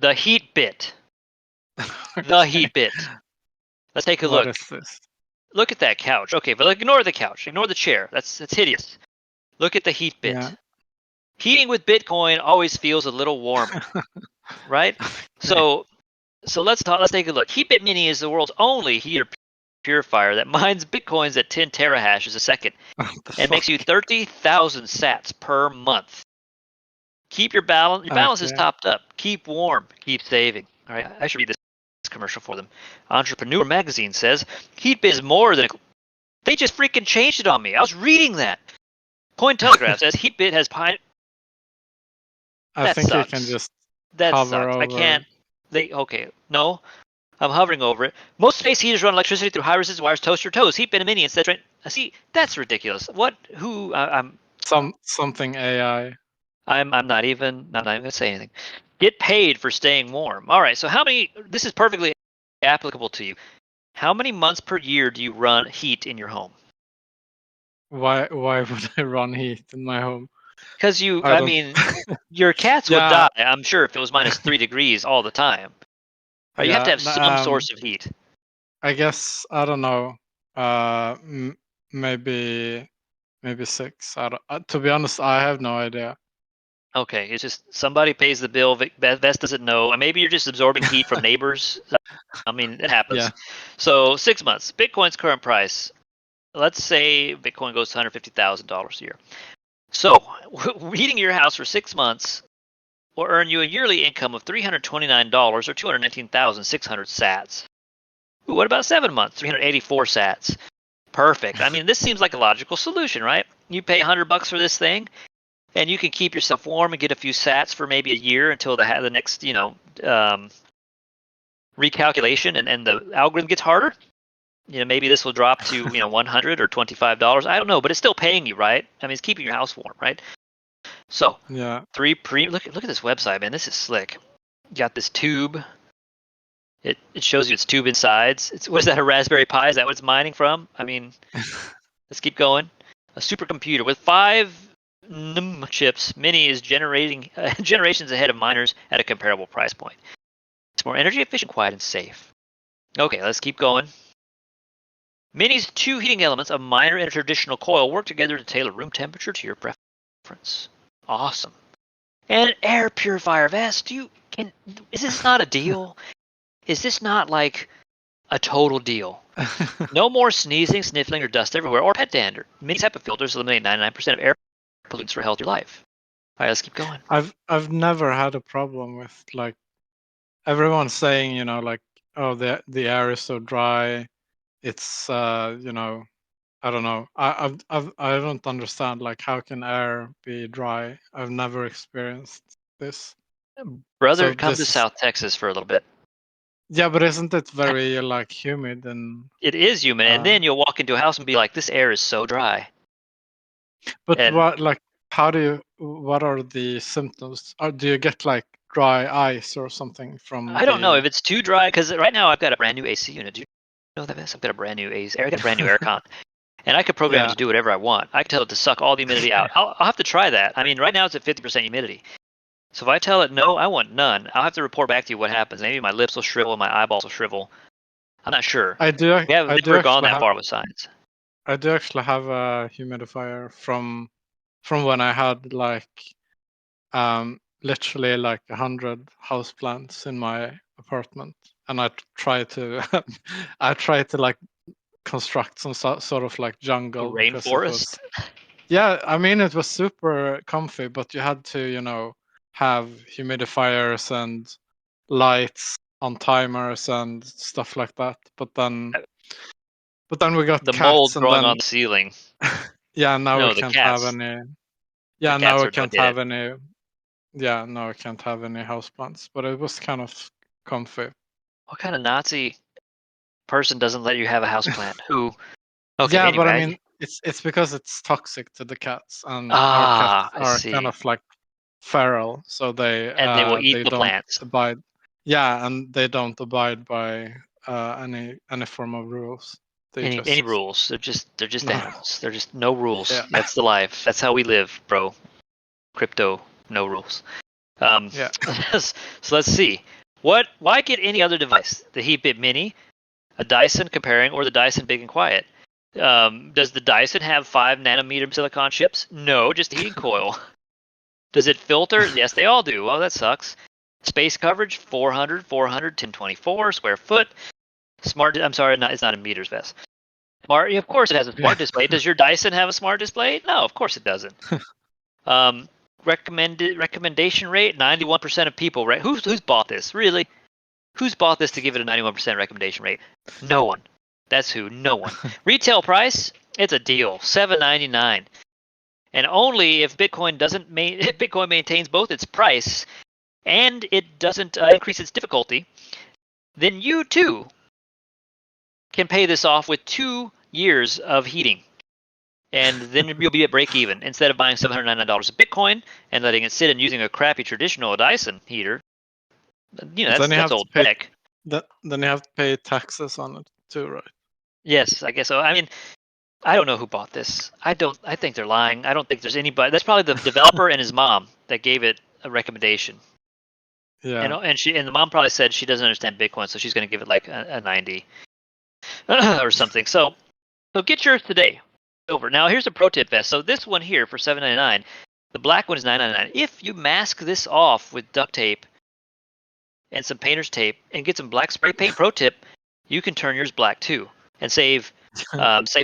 the heat bit. The heat bit. Let's take a look. What is this? Look at that couch. Okay, but ignore the couch. Ignore the chair. That's hideous. Look at the heat bit. Yeah. Heating with Bitcoin always feels a little warmer, right? So let's take a look. HeatBit Mini is the world's only heater purifier that mines Bitcoins at 10 terahashes a second and makes you 30,000 sats per month. Keep your balance. Your balance is topped up. Keep warm. Keep saving. All right, I should read this commercial for them. Entrepreneur Magazine says HeatBit is more than. They just freaking changed it on me. I was reading that. Cointelegraph says HeatBit has I think sucks. You can just hover over. I can't. No. I'm hovering over it. Most space heaters run electricity through high resistance wires, toast your toes. HeatBit Mini instead. See, that's ridiculous. What? Who? I'm. Something AI. I'm not even gonna say anything. Get paid for staying warm. All right. So how many? This is perfectly applicable to you. How many months per year do you run heat in your home? Why would I run heat in my home? Because I mean, your cats would die, I'm sure, if it was minus 3 degrees all the time. Right, you have to have some source of heat. I guess, I don't know, maybe 6. To be honest, I have no idea. Okay, it's just somebody pays the bill. Vest doesn't know. Maybe you're just absorbing heat from neighbors. I mean, it happens. Yeah. So 6 months. Bitcoin's current price. Let's say Bitcoin goes to $150,000 a year. So heating your house for 6 months will earn you a yearly income of $329 or 219,600 sats. Ooh, what about 7 months? 384 sats. Perfect. I mean, this seems like a logical solution, right? You pay $100 for this thing, and you can keep yourself warm and get a few sats for maybe a year until the next, recalculation and the algorithm gets harder. Maybe this will drop to $100 or $25. I don't know, but it's still paying you, right? I mean, it's keeping your house warm, right? So look at this website, man. This is slick. You got this tube. It shows you its tube insides. What is that, a Raspberry Pi? Is that what it's mining from? I mean, let's keep going. A supercomputer with 5 NUM chips. Mini is generations ahead of miners at a comparable price point. It's more energy efficient, quiet, and safe. Okay, let's keep going. Mini's 2 heating elements, a miner and a traditional coil, work together to tailor room temperature to your preference. Awesome. And an air purifier vest. Is this not a deal? Is this not like a total deal? No more sneezing, sniffling, or dust everywhere, or pet dander. Mini's HEPA filters eliminate 99% of air pollutants for healthier life. All right, let's keep going. I've never had a problem with, like, everyone saying, oh, the air is so dry. It's I don't know. I don't understand, like, how can air be dry? I've never experienced this. Brother, come to South Texas for a little bit. Yeah, but isn't it very like humid? And it is humid, and then you'll walk into a house and be like, "This air is so dry." But what are the symptoms? Do you get like dry ice or something from? I don't know if it's too dry, because right now I've got a brand new AC unit. Do you know that? I've got a brand new AC. I got a brand new aircon, and I could program it to do whatever I want. I can tell it to suck all the humidity out. I'll have to try that. I mean, right now it's at 50% humidity. So if I tell it no, I want none, I'll have to report back to you what happens. Maybe my lips will shrivel, my eyeballs will shrivel. I'm not sure. We have never gone that far with science. I do actually have a humidifier from when I had like literally like 100 houseplants in my apartment, and I try to like construct some sort of like jungle, rainforest. Yeah, I mean, it was super comfy, but you had to have humidifiers and lights on timers and stuff like that. But then But then we got the cats mold and growing then on the ceiling. yeah, now No, we the can't have cats. any. The Yeah, now cats we are what can't did have it. any. Yeah, no, I can't have any houseplants. But it was kind of comfy. What kind of Nazi person doesn't let you have a houseplant? Who? Okay, Yeah, but I anyway. mean, it's because it's toxic to the cats, and our cats I are kind see. of like feral, so they will eat the don't plants. abide. Yeah, and they don't abide by any form of rules. They Any just rules? They're just no. animals. They're just no rules. Yeah. That's the life. That's how we live, bro. Crypto, no rules. Yeah. So let's see. Why get any other device? The Heatbit Mini, a Dyson comparing, or the Dyson Big and Quiet? Does the Dyson have 5 nanometer silicon chips? No, just a heating coil. Does it filter? Yes, they all do. Oh, that sucks. Space coverage 400, 400, 1024 square foot. Smart. I'm sorry, it's not in meters, Vest. Smart. Of course, it has a smart display. Does your Dyson have a smart display? No, of course it doesn't. Recommendation rate 91% of people. Right? Who's bought this? Really? Who's bought this to give it a 91% recommendation rate? No one. That's who. No one. Retail price? It's a deal. $7.99. And only if Bitcoin Bitcoin maintains both its price and it doesn't increase its difficulty, then you too can pay this off with 2 years of heating. And then you'll be at break even. Instead of buying $799 of Bitcoin and letting it sit and using a crappy traditional Dyson heater, that's old tech. Then you have to pay taxes on it too, right? Yes, I guess so. I mean, I don't know who bought this. I think they're lying. I don't think there's anybody. That's probably the developer and his mom that gave it a recommendation. Yeah. And the mom probably said she doesn't understand Bitcoin, so she's going to give it like a 90 or something. So get yours today. Over. Now here's a pro tip, Vest. So this one here for $7.99, the black one is $9.99. If you mask this off with duct tape and some painter's tape and get some black spray paint, pro tip, you can turn yours black too and save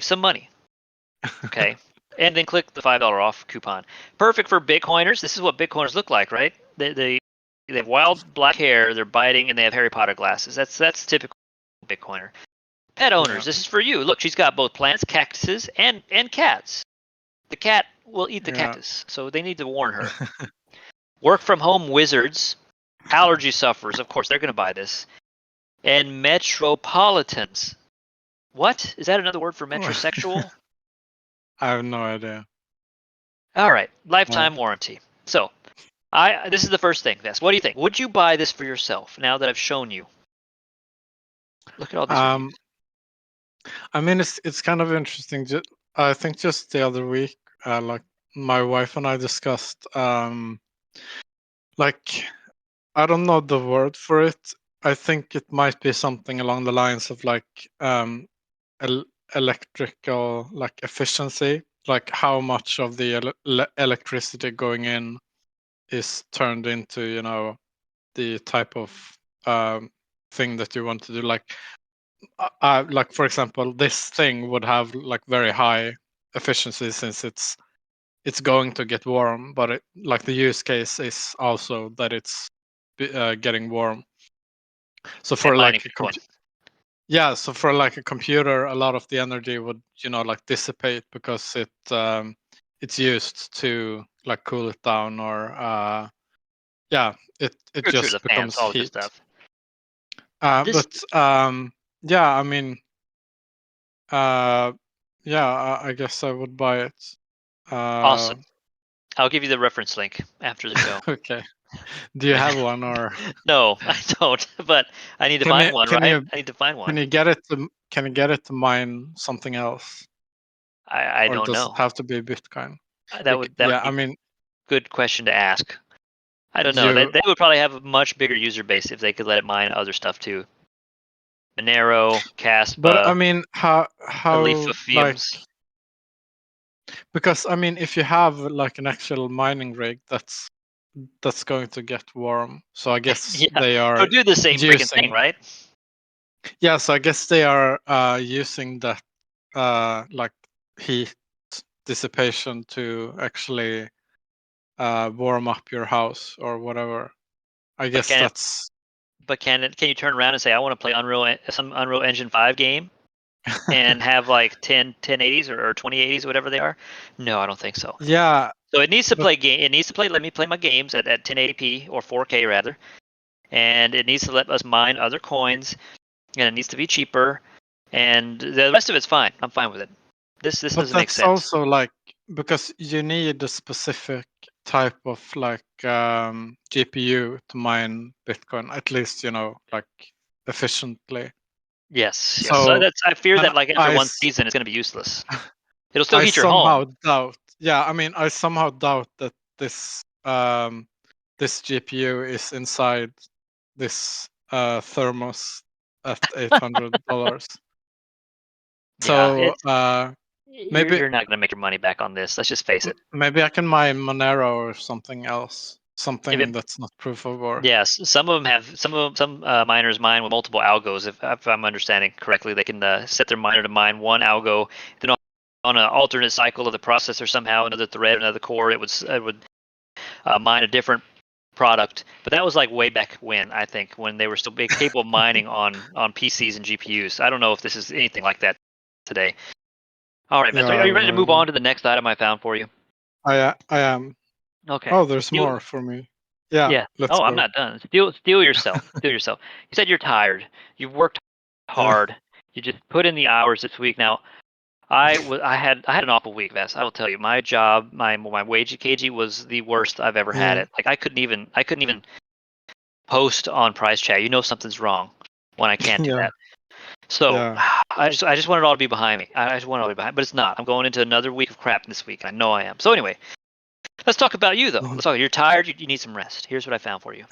some money. Okay. And then click the $5 off coupon. Perfect for Bitcoiners. This is what Bitcoiners look like, right? They have wild black hair, they're biting, and they have Harry Potter glasses. That's typical Bitcoiner. Pet owners, This is for you. Look, she's got both plants, cactuses, and cats. The cat will eat the cactus, so they need to warn her. Work from home wizards, allergy sufferers, of course, they're going to buy this. And metropolitans. What? Is that another word for metrosexual? I have no idea. All right, lifetime warranty. So, this is the first thing, Vest. What do you think? Would you buy this for yourself now that I've shown you? Look at all these reviews. I mean, it's kind of interesting. I think just the other week, like my wife and I discussed, like I don't know the word for it. I think it might be something along the lines of like electrical like efficiency, like how much of the electricity going in is turned into the type of thing that you want to do. Like for example, this thing would have like very high efficiency since it's going to get warm, but like the use case is also that it's getting warm. So for like so for like a computer, a lot of the energy would like dissipate because it's used to like cool it down, or it just becomes heat. Yeah, I mean, I guess I would buy it. Awesome. I'll give you the reference link after the show. Okay. Do you have one or? No, I don't. But I need to find one, right? I need to find one. Can you get it to mine something else? I don't know. Does it have to be Bitcoin? That would I mean, good question to ask. I don't know. They would probably have a much bigger user base if they could let it mine other stuff too. Monero, Caspa. But I mean, how like, because I mean, if you have like an actual mining rig, that's going to get warm. So I guess they are do the same freaking thing, right? Yeah, so I guess they are using that like heat dissipation to actually warm up your house or whatever. I guess that's. But can you turn around and say, I want to play some Unreal Engine 5 game? and have like 1080s or 2080s, whatever they are? No, I don't think so. Yeah. So it needs to play game. It needs to play. Let me play my games at 1080p or 4K rather, and it needs to let us mine other coins, and it needs to be cheaper, and the rest of it's fine. I'm fine with it. This doesn't make sense. Also like because you need a specific type of like GPU to mine Bitcoin, at least like efficiently. Yes. So I fear that like after one season, it's going to be useless. It'll still heat your home. I somehow doubt that this this GPU is inside this thermos at $800. So maybe you're not going to make your money back on this. Let's just face it. Maybe I can mine Monero or something else, something that's not proof of work. Yes, some of them have some miners mine with multiple algos. If I'm understanding correctly, they can set their miner to mine one algo, then on an alternate cycle of the processor somehow another thread, another core, it would mine a different product. But that was like way back when, I think, when they were still capable of mining on PCs and GPUs. I don't know if this is anything like that today. All right, man. So are you ready to move on to the next item I found for you? I am. Okay. Oh, there's more for me. Yeah. Let's go. I'm not done. Steal yourself. Steal yourself. You said you're tired. You've worked hard. You just put in the hours this week. Now, I had an awful week, Vess. I will tell you, my job, my wage at KG was the worst I've ever had it. Like I couldn't even post on Price Chat. You know something's wrong when I can't do that. So I just want it all to be behind me. I just want it all to be behind, but it's not. I'm going into another week of crap this week. I know I am. So anyway, let's talk about you though. Let's talk. You're tired. You need some rest. Here's what I found for you.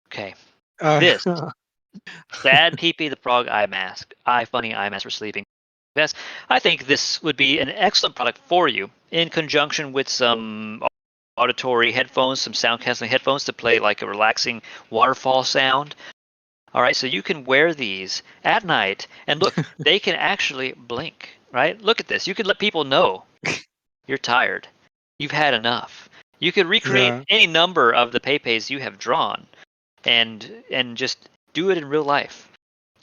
Okay. This sad Peepee the Frog eye mask. Funny eye mask for sleeping. Yes, I think this would be an excellent product for you in conjunction with some auditory headphones, some sound canceling headphones to play like a relaxing waterfall sound. All right, so you can wear these at night, and look, they can actually blink, right? Look at this. You can let people know you're tired. You've had enough. You could recreate any number of the PayPays you have drawn, and just do it in real life.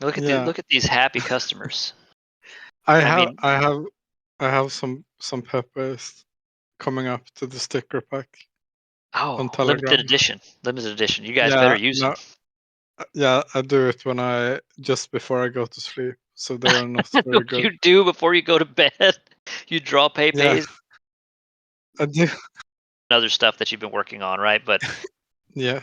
Look at these happy customers. I have some PayPays coming up to the sticker pack. Oh, limited edition. You guys better use them. Yeah, I do it just before I go to sleep, so they are not very good. You do before you go to bed? You draw PayPays? Yeah, I do. Other stuff that you've been working on, right? But yeah.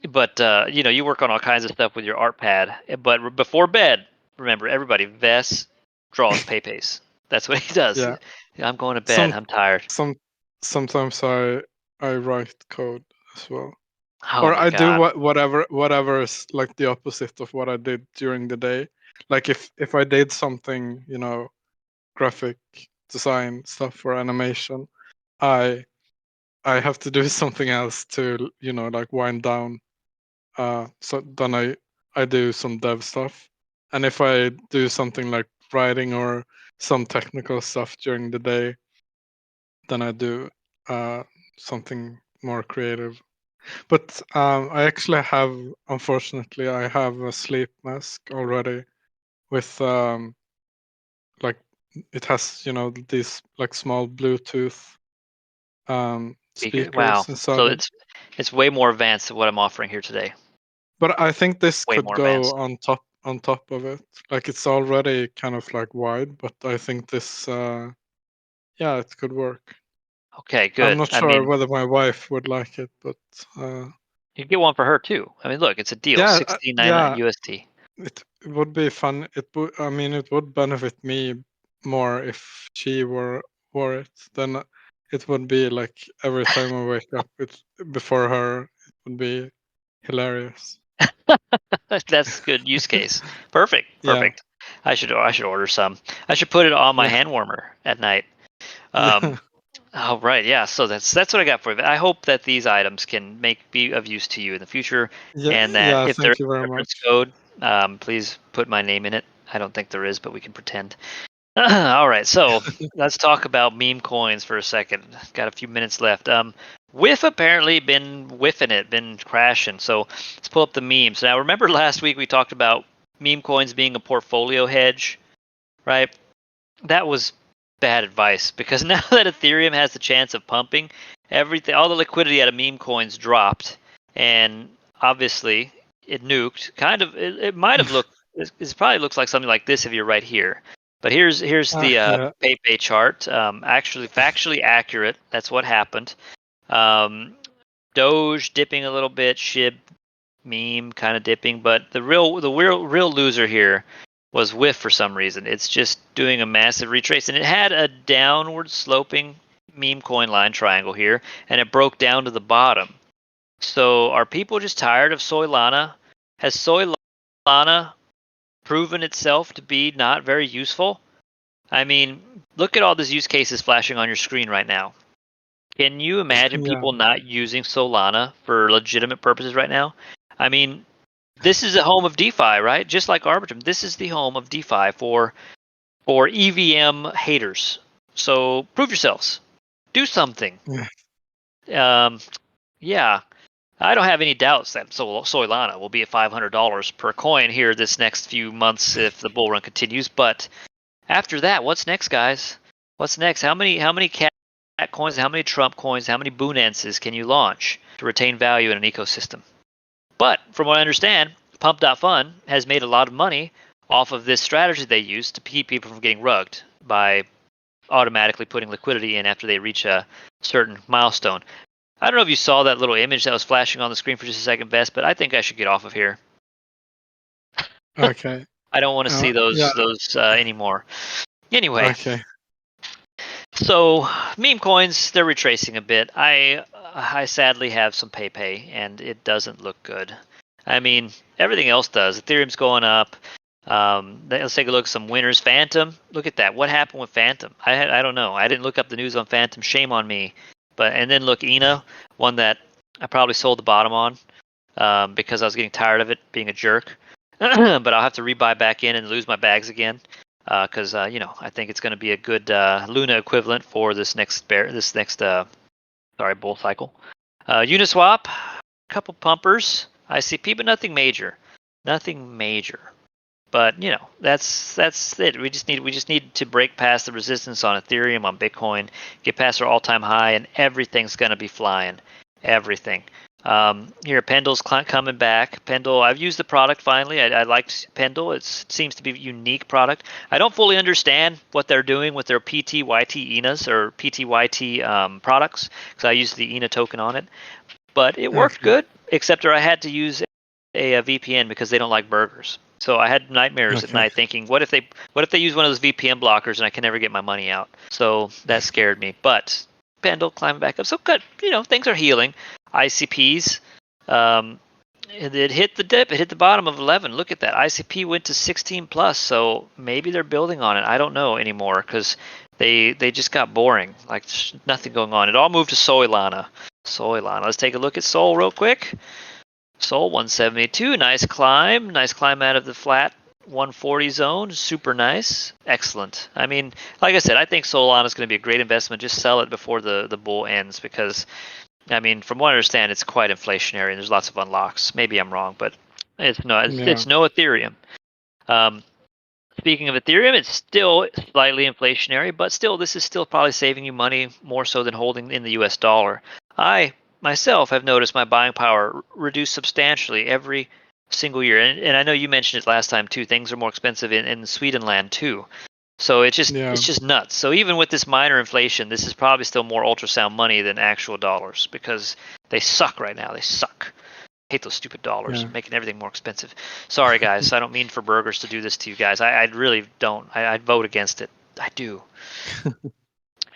But you work on all kinds of stuff with your art pad. But before bed, remember, everybody, Vess draws PayPays. That's what he does. Yeah. I'm going to bed. I'm tired. Sometimes I write code as well. Oh, or I do whatever is like the opposite of what I did during the day. Like if I did something, graphic design stuff or animation, I have to do something else to like wind down. So then I do some dev stuff, and if I do something like writing or some technical stuff during the day, then I do something more creative. But unfortunately, I have a sleep mask already with like it has these like small Bluetooth speakers. Wow! Inside So it's way more advanced than what I'm offering here today. But I think this could go on top of it. Like it's already kind of like wide, but I think this it could work. Okay, good. I'm not sure whether my wife would like it, but you get one for her too. I mean, look, it's a deal. Yeah, $69 USD. It would be fun. It would benefit me more if she wore it. Then it would be like every time I wake up, before her. It would be hilarious. That's good use case. Perfect. Yeah. I should order some. I should put it on my hand warmer at night. Oh, right. Yeah. So that's what I got for you. I hope that these items can be of use to you in the future, and that if there's a reference code, please put my name in it. I don't think there is, but we can pretend. All right. So let's talk about meme coins for a second. Got a few minutes left. Whiff apparently been whiffing it, been crashing. So let's pull up the memes. Now, remember last week we talked about meme coins being a portfolio hedge. right? That was bad advice, because now that Ethereum has the chance of pumping, everything, all the liquidity out of meme coins dropped, and obviously it nuked. Kind of, it might have looked. It probably looks like something like this if you're right here. But here's the PayPay chart. Actually, factually accurate. That's what happened. Doge dipping a little bit, SHIB meme kind of dipping, but the real loser here was WIF for some reason. It's just doing a massive retrace, and it had a downward sloping meme coin line triangle here, and it broke down to the bottom. So are people just tired of Solana? Has Solana proven itself to be not very useful? I mean, look at all these use cases flashing on your screen right now. Can you imagine people not using Solana for legitimate purposes right now? I mean, this is the home of DeFi, right? Just like Arbitrum, this is the home of DeFi for EVM haters. So prove yourselves. Do something. Yeah. I don't have any doubts that Solana will be at $500 per coin here this next few months if the bull run continues. But after that, what's next, guys? What's next? How many cat coins, how many Trump coins, how many Boonenses can you launch to retain value in an ecosystem? But from what I understand, pump.fun has made a lot of money off of this strategy they use to keep people from getting rugged by automatically putting liquidity in after they reach a certain milestone. I don't know if you saw that little image that was flashing on the screen for just a second, Best, but I think I should get off of here. Okay. I don't want to see those anymore. Anyway. Okay. So meme coins, they're retracing a bit. I sadly have some PayPay, and it doesn't look good. I mean, everything else does. Ethereum's going up. Let's take a look at some winners. Phantom, look at that. What happened with Phantom? I don't know. I didn't look up the news on Phantom. Shame on me. And then look, ENA, one that I probably sold the bottom on because I was getting tired of it being a jerk. But I'll have to rebuy back in and lose my bags again. Because I think it's going to be a good Luna equivalent for this next bull cycle. Uniswap, couple pumpers, ICP, but nothing major. But that's it. We just need to break past the resistance on Ethereum, on Bitcoin, get past our all-time high, and everything's going to be flying. Everything. Here, Pendle's coming back. Pendle, I've used the product finally. I liked Pendle. It seems to be a unique product. I don't fully understand what they're doing with their PTYT ENAs or PTYT products because I used the ENA token on it. But it worked good, except I had to use a VPN because they don't like burgers. So I had nightmares at night thinking, what if they use one of those VPN blockers and I can never get my money out? So that scared me. But Pendle climbing back up. So good. Things are healing. ICPs, it hit the dip. It hit the bottom of 11. Look at that. ICP went to 16 plus. So maybe they're building on it. I don't know anymore because they just got boring. Like nothing going on. It all moved to Solana. Let's take a look at Sol real quick. Sol 172. Nice climb out of the flat 140 zone. Super nice. Excellent. I mean, like I said, I think Solana is going to be a great investment. Just sell it before the bull ends because, I mean, from what I understand, it's quite inflationary and there's lots of unlocks. Maybe I'm wrong, but it's no Ethereum. Speaking of Ethereum, it's still slightly inflationary, but still, this is still probably saving you money more so than holding in the US dollar. I myself have noticed my buying power reduce substantially every single year. And I know you mentioned it last time too. Things are more expensive in Swedenland too. So it's just nuts. So even with this minor inflation, this is probably still more ultrasound money than actual dollars because they suck right now. They suck. I hate those stupid dollars, making everything more expensive. Sorry, guys. I don't mean for burgers to do this to you guys. I really don't. I'd vote against it. I do.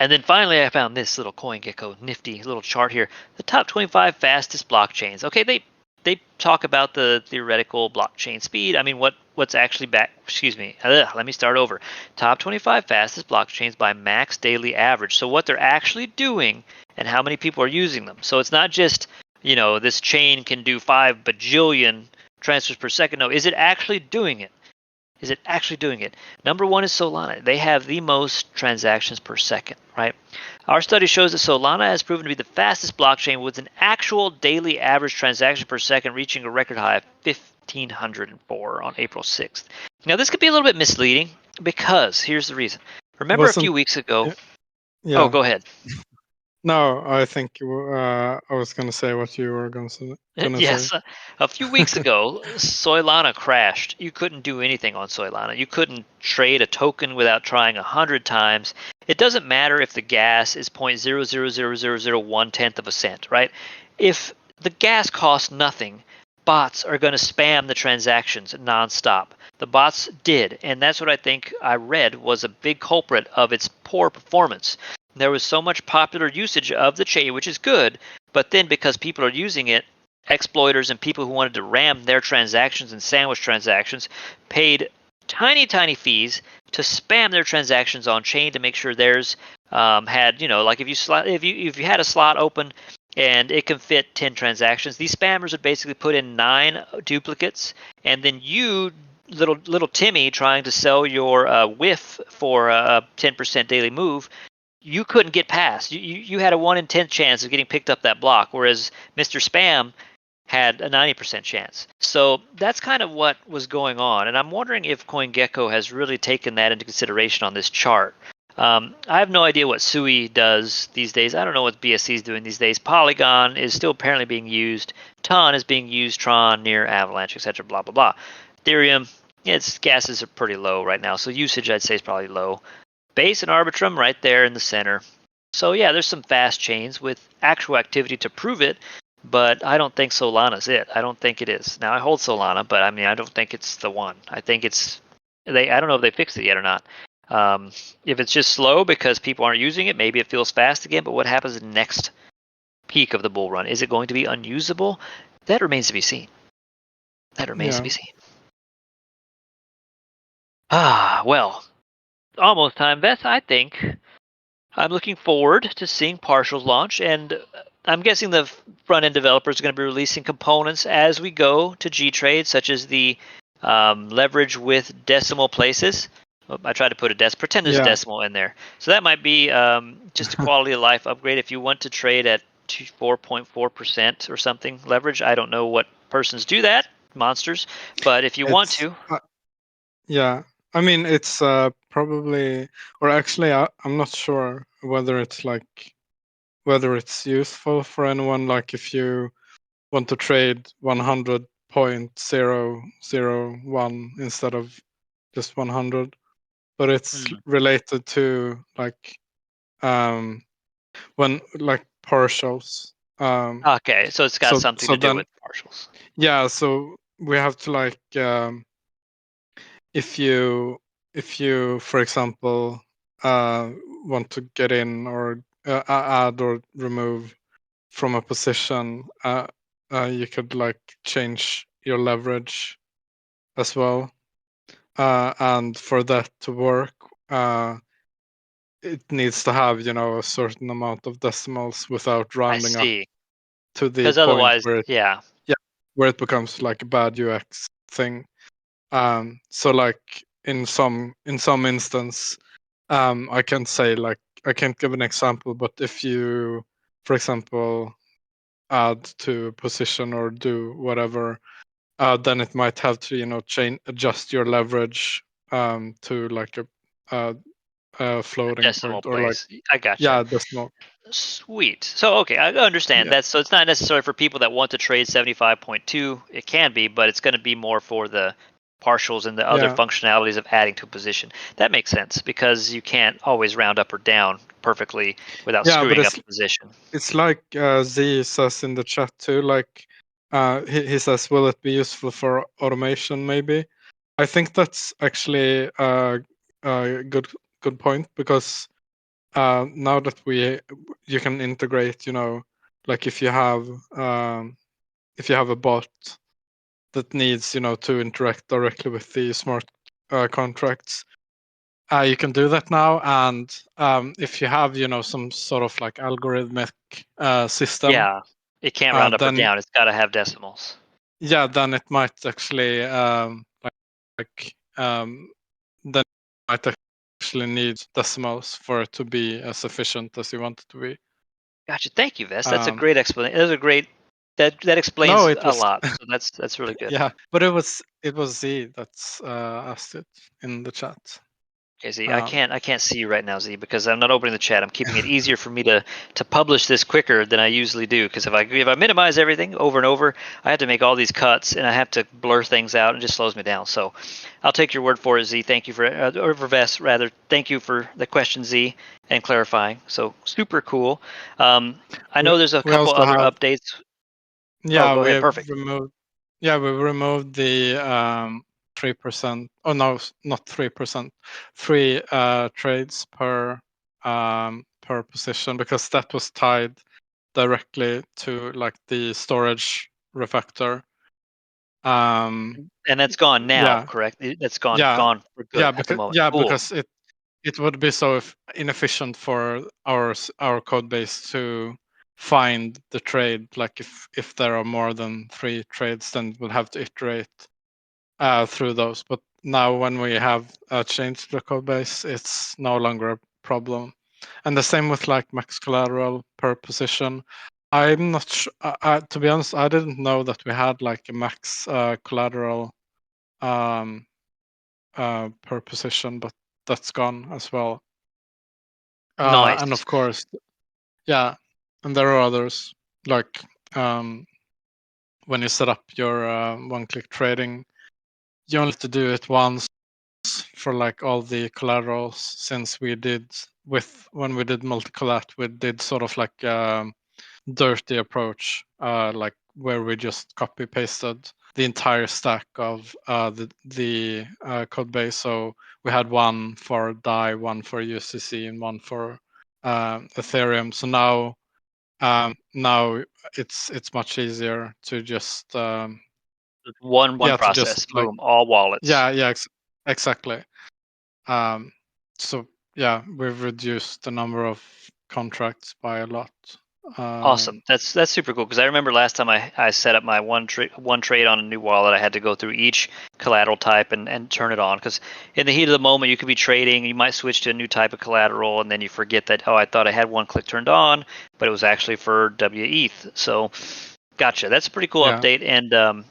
And then finally, I found this little CoinGecko nifty little chart here. The top 25 fastest blockchains. Okay, they talk about the theoretical blockchain speed. I mean, what's actually back? Excuse me. Let me start over. Top 25 fastest blockchains by max daily average. So what they're actually doing and how many people are using them. So it's not just this chain can do 5 bajillion transfers per second. No, is it actually doing it? Number one is Solana. They have the most transactions per second, right? Our study shows that Solana has proven to be the fastest blockchain with an actual daily average transaction per second reaching a record high of 1,504 on April 6th. Now, this could be a little bit misleading. Because here's the reason. Remember a few weeks ago. Yeah. Oh, go ahead. No, I think I was going to say what you were going to Yes, say. A few weeks ago, Solana crashed. You couldn't do anything on Solana. You couldn't trade a token without trying 100 times. It doesn't matter if the gas is 0.0000001 of a cent, right? If the gas costs nothing, bots are going to spam the transactions nonstop. The bots did, and that's what I think I read was a big culprit of its poor performance. There was so much popular usage of the chain, which is good, but then because people are using it, exploiters and people who wanted to ram their transactions and sandwich transactions paid tiny fees to spam their transactions on chain to make sure theirs had, like if you had a slot open and it can fit 10 transactions, these spammers would basically put in 9 duplicates, and then you little Timmy trying to sell your whiff for a 10% daily move, you couldn't get past. You had a 1 in 10 chance of getting picked up that block, whereas Mr. Spam had a 90% chance. So that's kind of what was going on. And I'm wondering if CoinGecko has really taken that into consideration on this chart. I have no idea what Sui does these days. I don't know what BSC is doing these days. Polygon is still apparently being used. Ton is being used. Tron, near Avalanche, etc. Blah, blah, blah. Ethereum, its gases are pretty low right now. So usage, I'd say, is probably low. Base and Arbitrum right there in the center. So yeah, there's some fast chains with actual activity to prove it, but I don't think Solana's it. I don't think it is. Now I hold Solana, but I mean I don't think it's the one. I think it's I don't know if they fixed it yet or not. If it's just slow because people aren't using it, maybe it feels fast again. But what happens in the next peak of the bull run? Is it going to be unusable? That remains to be seen. That remains to be seen. Well, almost time, Beth. I think I'm looking forward to seeing partials launch, and I'm guessing the front-end developers are going to be releasing components as we go to gTrade, such as the leverage with decimal places. I tried to put pretend there's a decimal in there. So that might be just a quality of life upgrade if you want to trade at 4.4% or something leverage. I don't know what persons do that, monsters, but if you want to. Yeah, I mean, it's probably, or actually, I'm not sure whether it's useful for anyone. Like, if you want to trade 100.001 instead of just 100, but it's related to when partials. Okay, so it's got something to do with partials. Yeah, so we have to if you for example want to get in or add or remove from a position, you could change your leverage as well, and for that to work, it needs to have a certain amount of decimals without rounding up to the point where it becomes like a bad UX thing. So in some instance, I can't say I can't give an example, but if you, for example, add to a position or do whatever, then it might have to adjust your leverage to a floating decimal point place. I got you. Yeah, decimal. Sweet. So okay, I understand that. So it's not necessarily for people that want to trade 75.2. It can be, but it's going to be more for the partials and the other functionalities of adding to a position. That makes sense because you can't always round up or down perfectly without screwing up a position. It's like Z says in the chat too. He says, "Will it be useful for automation?" Maybe. I think that's actually a good point, because now that you can integrate, if you have a bot that needs to interact directly with the smart contracts, you can do that now. And if you have some sort of algorithmic system, it can't round up or down. It's got to have decimals. Yeah, then it might actually then it might actually need decimals for it to be as efficient as you want it to be. Gotcha. Thank you, Vest. That's a great explanation. That's a great. That explains a lot. So that's really good. Yeah, but it was Z that's asked it in the chat. Okay, Z, I can't see you right now, Z, because I'm not opening the chat. I'm keeping it easier for me to publish this quicker than I usually do. Because if I minimize everything over and over, I have to make all these cuts and I have to blur things out, and it just slows me down. So I'll take your word for it, Z. Thank you for or for Vest rather. Thank you for the question, Z, and clarifying. So super cool. I know there's a couple other updates. Yeah, go ahead. Perfect. We removed the 3%. Oh no, not 3%. 3 trades per position, because that was tied directly to like the storage refactor. And that's gone now, correct? That's gone for good at the moment. Yeah, cool. Because it would be so inefficient for our code base to find the trade. Like if there are more than 3 trades, then we'll have to iterate through those. But now when we have changed the code base, it's no longer a problem. And the same with like max collateral per position. I'm not sure. To be honest, I didn't know that we had like a max collateral per position, but that's gone as well. Nice. And of course, yeah, and there are others like when you set up your one-click trading, you only have to do it once for like all the collaterals. Since we did when we did multi-collat, we did sort of like dirty approach, like where we just copy pasted the entire stack of the code base. So we had one for DAI, one for USDC, and one for Ethereum. So now it's much easier to just one process, just, boom, like, all wallets. Yeah, exactly. So yeah, we've reduced the number of contracts by a lot. Awesome. That's super cool, because I remember last time I set up my one trade on a new wallet, I had to go through each collateral type and turn it on, because in the heat of the moment you could be trading, you might switch to a new type of collateral, and then you forget that, I thought I had one click turned on, but it was actually for WETH. So gotcha. That's a pretty cool update, and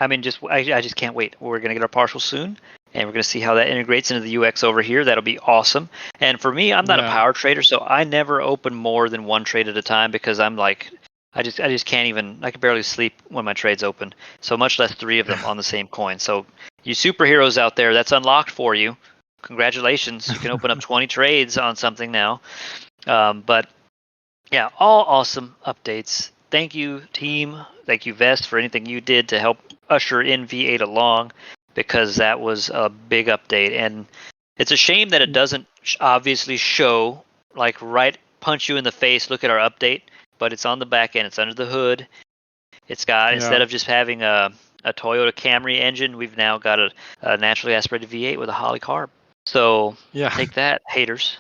I mean, I just can't wait. We're gonna get our partial soon, and we're going to see how that integrates into the UX over here. That'll be awesome. And for me, I'm not a power trader, so I never open more than one trade at a time, because I'm like, I just can't even, I can barely sleep when my trades open, so much less 3 of them on the same coin. So you superheroes out there, that's unlocked for you. Congratulations. You can open up 20 trades on something now. But yeah, all awesome updates. Thank you, team. Thank you, Vest, for anything you did to help usher in V8 along, because that was a big update. And it's a shame that it doesn't obviously show, like, right, punch you in the face, look at our update, but it's on the back end, it's under the hood. It's got, instead of just having a Toyota Camry engine, we've now got a naturally aspirated V8 with a Holly carb. So take that, haters.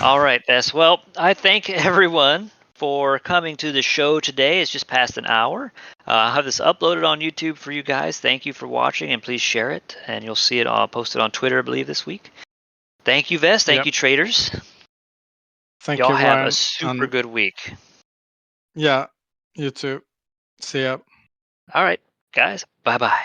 All right, Bess. Well, I thank everyone for coming to the show today. It's just past an hour. I'll have this uploaded on YouTube for you guys. Thank you for watching, and please share it. And you'll see it all posted on Twitter, I believe, this week. Thank you, Vest. Thank you, traders. Thank Y'all you, have Ryan, a super good week. Yeah, you too. See ya. All right, guys. Bye-bye.